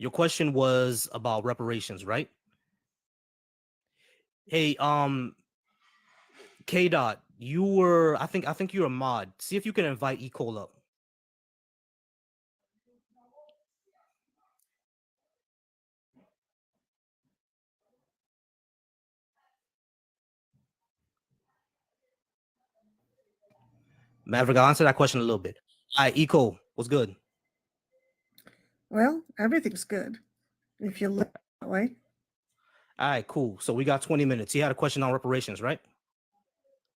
Your question was about reparations, right? Hey, K Dot, you were I think you're a mod. See if you can invite Ecole up. Maverick, I'll answer that question a little bit. All right, Eco, what's good? Well, everything's good if you look that way. All right, cool. So we got 20 minutes. You had a question on reparations, right?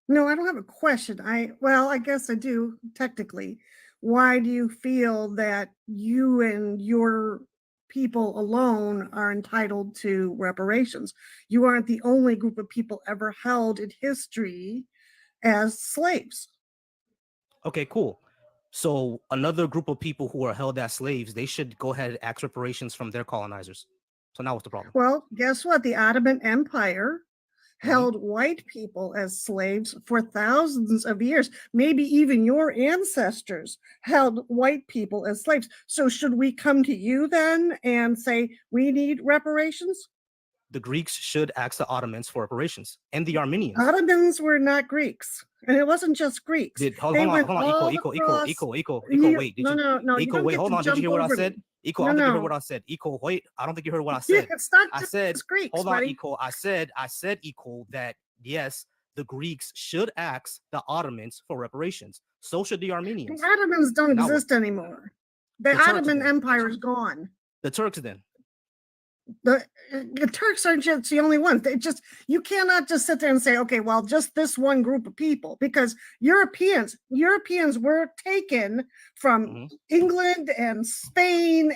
No, I don't have a question. I guess I do technically. Why do you feel that you and your people alone are entitled to reparations? You aren't the only group of people ever held in history as slaves. Okay, cool. So another group of people who are held as slaves, they should go ahead and ask reparations from their colonizers. So now what's the problem? Well, guess what? The Ottoman Empire held white people as slaves for thousands of years. Maybe even your ancestors held white people as slaves. So should we come to you then and say we need reparations? The Greeks should ask the Ottomans for reparations and the Armenians. Ottomans were not Greeks. And it wasn't just Greeks. Hold on, Eco, wait. No. Eco, wait, hold on. Did you hear what I said? Eco, I don't think you heard what I said. Eco, wait, I don't think you heard what I said. It's not I just said, Greeks, hold on, buddy. Eco. I said, Eco, that yes, the Greeks should ask the Ottomans for reparations. So should the Armenians. The Ottomans don't exist anymore. The Ottoman then. Empire is gone. The Turks then. the Turks aren't just the only ones. They just, you cannot just sit there and say, okay, well, just this one group of people, because Europeans were taken from England and Spain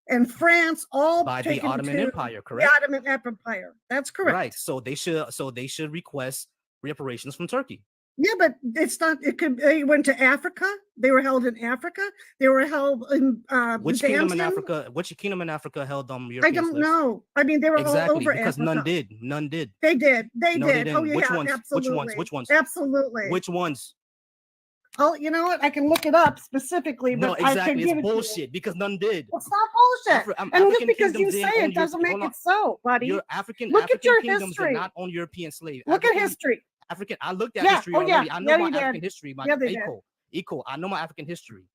and France, all by the taken Ottoman to Empire, correct? The Ottoman Empire. That's correct. Right. So they should request reparations from Turkey. Yeah, but it's not. It could. They went to Africa. They were held in Africa. They were held in Which kingdom in Byzantium. Africa? Which kingdom in Africa held European I don't slaves? know. I mean, they were Exactly, all over because Africa. none did. None did. They did. They No, did. they didn't. Oh yeah, Which ones? absolutely. Which ones? Absolutely. Which ones? Oh, you know what? I can look it up specifically, but No, I can exactly. give It's it to you. bullshit because none did. It's not bullshit. And just African because you kingdoms say didn't it own doesn't Europe- make it so, buddy. Your African Look at your kingdoms history. did not own European slaves. Look at history. I looked at Yeah. history Oh, yeah. already. I know Yeah, my you did. African history. My Yeah, they did. eco. I know my African history.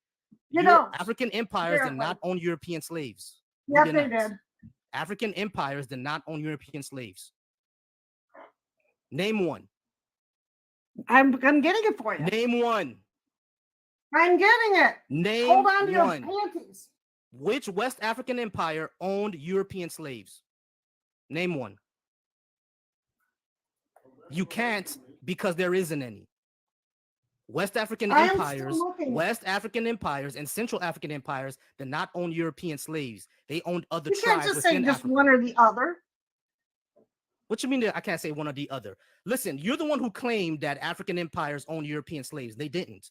You Your don't. African empires did Apparently. not own European slaves. We Yes, did they not. did. African empires did not own European slaves. Name one. I'm getting it for you. Name one. I'm getting it. Name Hold on to your one. panties. Which West African empire owned European slaves? Name one. You can't, because there isn't any. West African empires and Central African empires did not own European slaves. They owned other You can't tribes just say within just Africa. one or the other. What you mean that I can't say one or the other? Listen, you're the one who claimed that African empires owned European slaves. They didn't.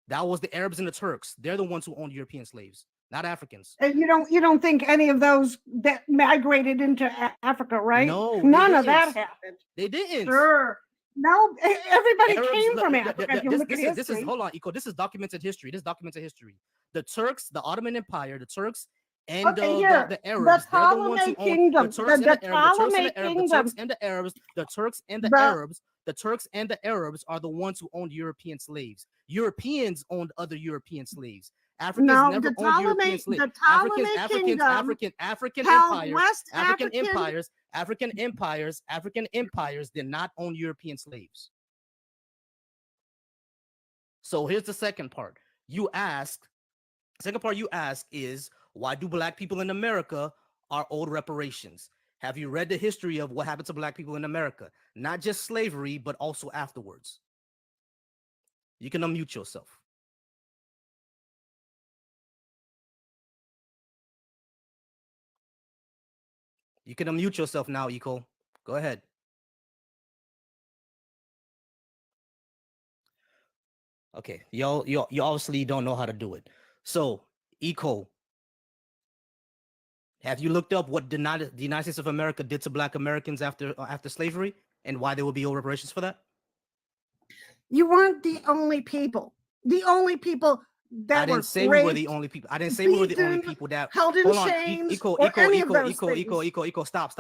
That was the Arabs and the Turks. They're the ones who owned European slaves, not Africans. And you don't think any of those that migrated into Africa, right? No, None they of that didn't. happened. They didn't. Sure. No, everybody Arabs, came look, from look, Africa. look, If you look at this history. is hold on, Eco. This is documented history. The Turks, the Ottoman Empire, the Turks, and Okay, here, the Arabs. the They're the ones who Ptolemaic own kingdom, the Turks and the Arabs. The Ptolemaic Turks and the Arabs. The Turks and the Arabs. The Turks and the Arabs are the ones who owned European slaves. Europeans owned other European slaves. Africans never owned European slaves. African empires did not own European slaves. So here's the second part. Second part you ask is, why do black people in America are owed reparations? Have you read the history of what happened to black people in America? Not just slavery, but also afterwards. You can unmute yourself. You can unmute yourself now, Eco. Go ahead. Okay, you obviously don't know how to do it. So, Eco, have you looked up what the United States of America did to Black Americans after slavery and why there will be reparations for that? You weren't the only people. The only people that I didn't say we were the only people. I didn't say we were the only people that held in chains. Eco. Stop.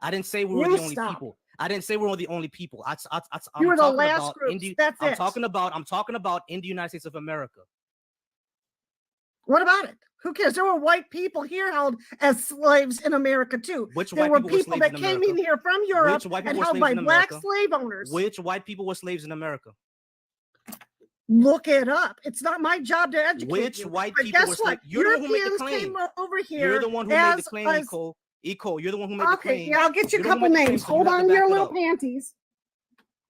I didn't say we were the only people. I didn't say we were the only people. You were the last group. That's it. I'm talking about in the United States of America. What about it? Who cares? There were white people here held as slaves in America too. There were people that came in here from Europe and held by black slave owners. Which white people were slaves in America? Look it up. It's not my job to educate Which you. white But people guess were what? slaves? You're the one who made the Europeans claim. came over here. You're the one who made the claim, Eco. You're the one who made the claim. Okay, yeah, I'll get you a couple names. Hold on your little panties.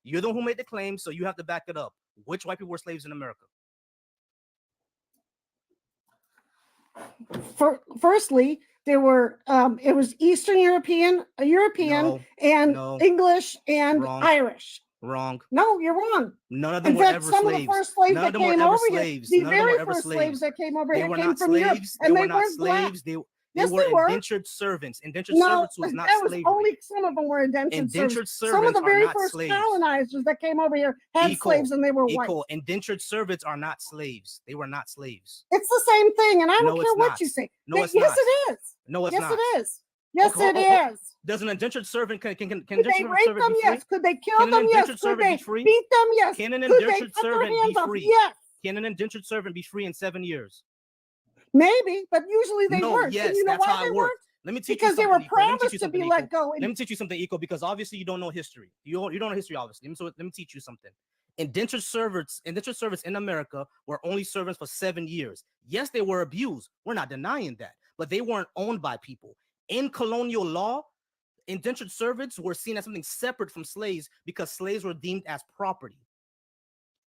You're the one who made the claim, so you have to back it up. Which white people were slaves in America? Firstly, there were it was Eastern European, and English and Irish. Wrong. No, you're wrong. None of them In were fact, ever some slaves. of the first slaves None that of them were came ever over slaves. here, the None of them very were ever first slaves that came over They here were came not from Europe, slaves. and They they were not weren't black. slaves. They Yes, were they were. indentured servants. Indentured No, servitude was not that was slavery. only some of them were indentured Indentured servants. Some of the servants are very not first slaves. colonizers that came over here had slaves, and they were white. Indentured servants are not slaves. They were not slaves. It's the same thing, and I don't No, care it's what not. you say. No, it's yes, not. it is. No, it's yes, not. it is. Yes, Okay, it is. Does an indentured servant can Could they indentured rape servant them? be free? Yes. Could they kill Can an them? Yes. indentured Could servant they be free? beat them? Yes. Can an Could they indentured cut their servant be hands off? free? Yes. Can an indentured servant be free in 7 years? Maybe, but usually they No, weren't. yes, And you know that's why how they it weren't? works. Let me teach Because you they something. were Eco. Let me teach promised you to something, be Eco. let go. Let me teach you something, Eco, because obviously you don't know history. You don't know history, obviously. Let me teach you something. Indentured servants in America were only servants for 7 years. Yes, they were abused. We're not denying that. but they weren't owned by people. In colonial law, indentured servants were seen as something separate from slaves because slaves were deemed as property.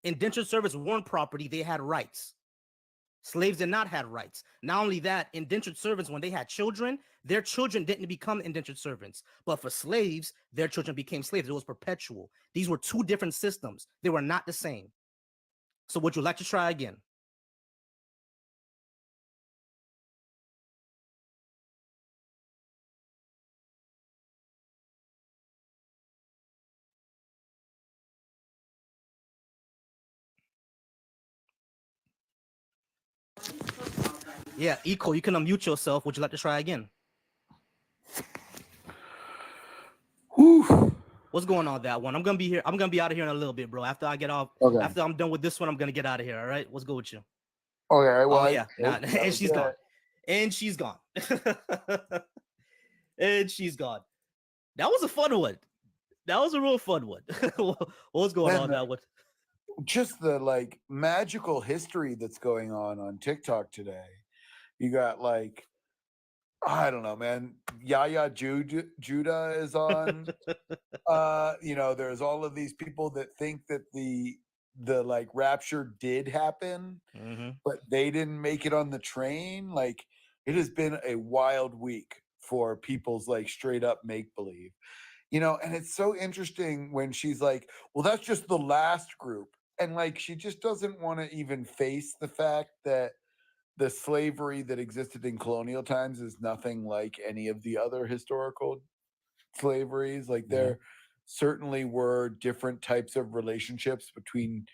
Indentured servants weren't property, they had rights. Slaves did not have rights. Not only that, indentured servants, when they had children, their children didn't become indentured servants. But for slaves, their children became slaves. It was perpetual. These were two different systems. They were not the same. So would you like to try again? Yeah, Eco, you can unmute yourself. Would you like to try again? Whew. What's going on with that one? I'm gonna be here. I'm gonna be out of here in a little bit, bro. After I get off, Okay. after I'm done with this one, I'm gonna get out of here. All right. What's good with you? Okay. Well, Oh yeah. Nah, that and was she's it. gone. And she's gone. And she's gone. That was a fun one. That was a real fun one. What's going Man, on that one? just the like magical history that's going on TikTok today. You got like, I don't know, man. Yaya Judah is on. You know, there's all of these people that think that the like rapture did happen, but they didn't make it on the train. Like, it has been a wild week for people's like straight up make believe. You know, and it's so interesting when she's like, well, that's just the last group. And like, she just doesn't want to even face the fact that the slavery that existed in colonial times is nothing like any of the other historical slaveries. Like, there certainly were different types of relationships between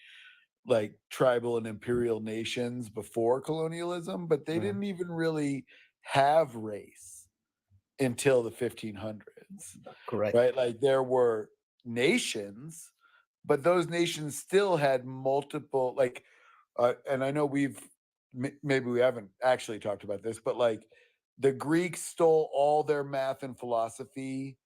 like tribal and imperial nations before colonialism, but they didn't even really have race until the 1500s. Correct. Right? Like, there were nations, but those nations still had multiple, like, and I know maybe we haven't actually talked about this, but like, the Greeks stole all their math and philosophy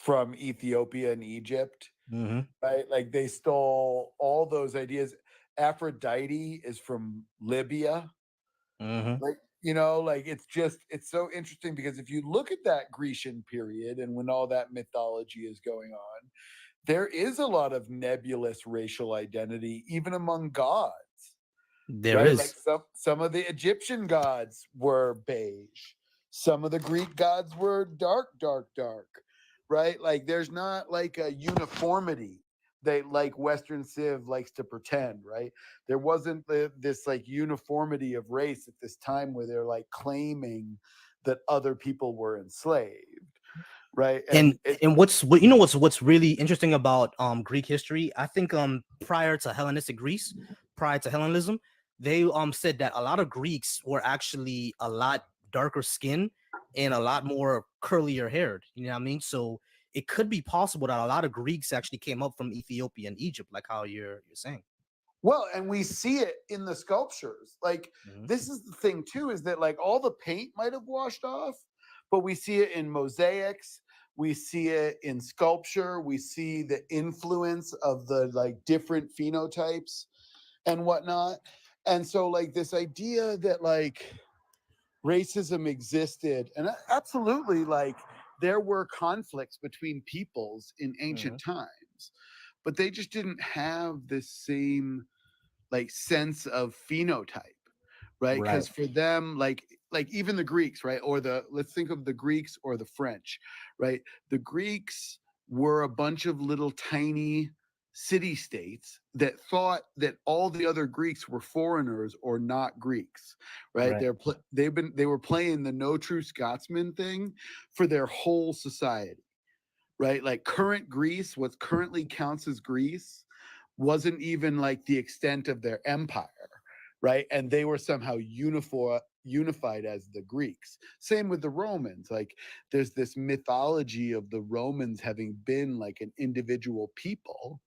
from Ethiopia and Egypt, right? Like, they stole all those ideas. Aphrodite is from Libya. Like, you know, like, it's so interesting because if you look at that Grecian period and when all that mythology is going on, there is a lot of nebulous racial identity, even among gods. There Right? is. Like, some of the Egyptian gods were beige. Some of the Greek gods were dark, right? Like, there's not like a uniformity that like Western Civ likes to pretend, right? There wasn't this like uniformity of race at this time where they're like claiming that other people were enslaved, right? And what's really interesting about Greek history, I think prior to Hellenistic Greece, prior to Hellenism, they said that a lot of Greeks were actually a lot darker skinned and a lot more curlier haired. You know what I mean? So it could be possible that a lot of Greeks actually came up from Ethiopia and Egypt, like how you're saying. Well, and we see it in the sculptures. Like, this is the thing too, is that like all the paint might have washed off, but we see it in mosaics, we see it in sculpture, we see the influence of the like different phenotypes and whatnot. And so like this idea that like racism existed, and absolutely, like, there were conflicts between peoples in ancient times, but they just didn't have the same like sense of phenotype, right? Because for them, like even the Greeks, right? Or let's think of the Greeks or the French, right? The Greeks were a bunch of little tiny city states that thought that all the other Greeks were foreigners or not Greeks, right? They were playing the no true Scotsman thing for their whole society, right? Like, current Greece, what currently counts as Greece, wasn't even like the extent of their empire, right? And they were somehow unified as the Greeks. Same with the Romans. Like, there's this mythology of the Romans having been like an individual people,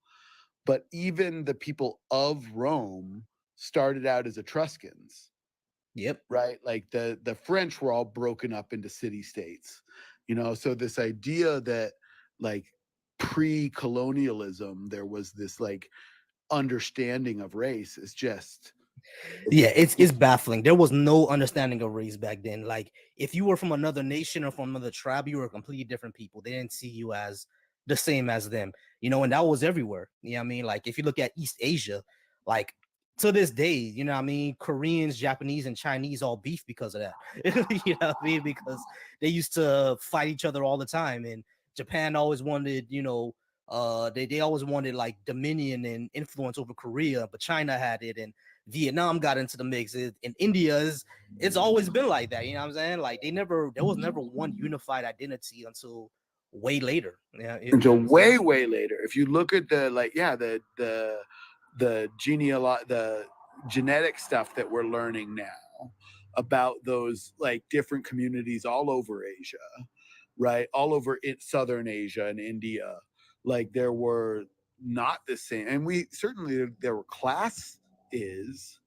but even the people of Rome started out as Etruscans. Yep. Right? Like, the French were all broken up into city states, you know? So this idea that like pre-colonialism there was this like understanding of race is just Yeah, it's baffling. There was no understanding of race back then. Like, if you were from another nation or from another tribe, you were completely different people. They didn't see you as the same as them, and that was everywhere. You know what I mean? Like, if you look at East Asia, like, to this day, you know what I mean, Koreans, Japanese, and Chinese all beef because of that. You know what I mean? Because they used to fight each other all the time. And Japan always wanted, they always wanted like dominion and influence over Korea, but China had it, and Vietnam got into the mix. In India, it's always been like that. You know what I'm saying? Like, there was never one unified identity until way later. Yeah, Until way later. If you look at the genetic stuff that we're learning now about those like different communities all over Asia, right? All over Southern Asia and India, like there were not the same. And we certainly, there were class is,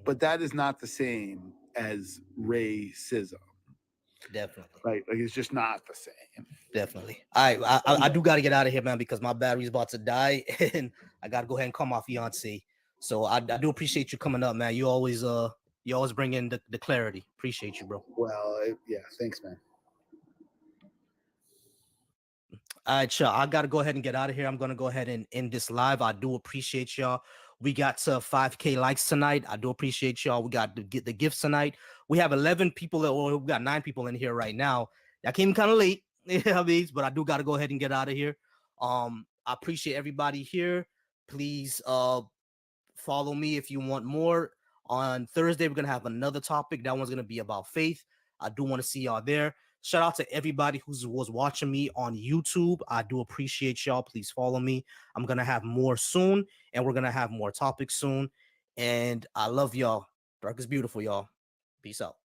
but that is not the same as racism. Definitely. Right. Like, it's just not the same. Definitely. I do got to get out of here, man, because my battery's about to die, and I got to go ahead and call my fiance. So I do appreciate you coming up, man. You always bring in the clarity. Appreciate you, bro. Well, yeah. Thanks, man. All right, y'all. I gotta go ahead and get out of here. I'm gonna go ahead and end this live. I do appreciate y'all. We got to 5K likes tonight. I do appreciate y'all. We got to get the gifts tonight. We have 11 people, or we got 9 people in here right now. I came kind of late, but I do gotta go ahead and get out of here. I appreciate everybody here. Please follow me if you want more. On Thursday, we're gonna have another topic. That one's gonna be about faith. I do want to see y'all there. Shout out to everybody who was watching me on YouTube. I do appreciate y'all. Please follow me. I'm gonna have more soon, and we're gonna have more topics soon. And I love y'all. Dark is beautiful, y'all. Peace out.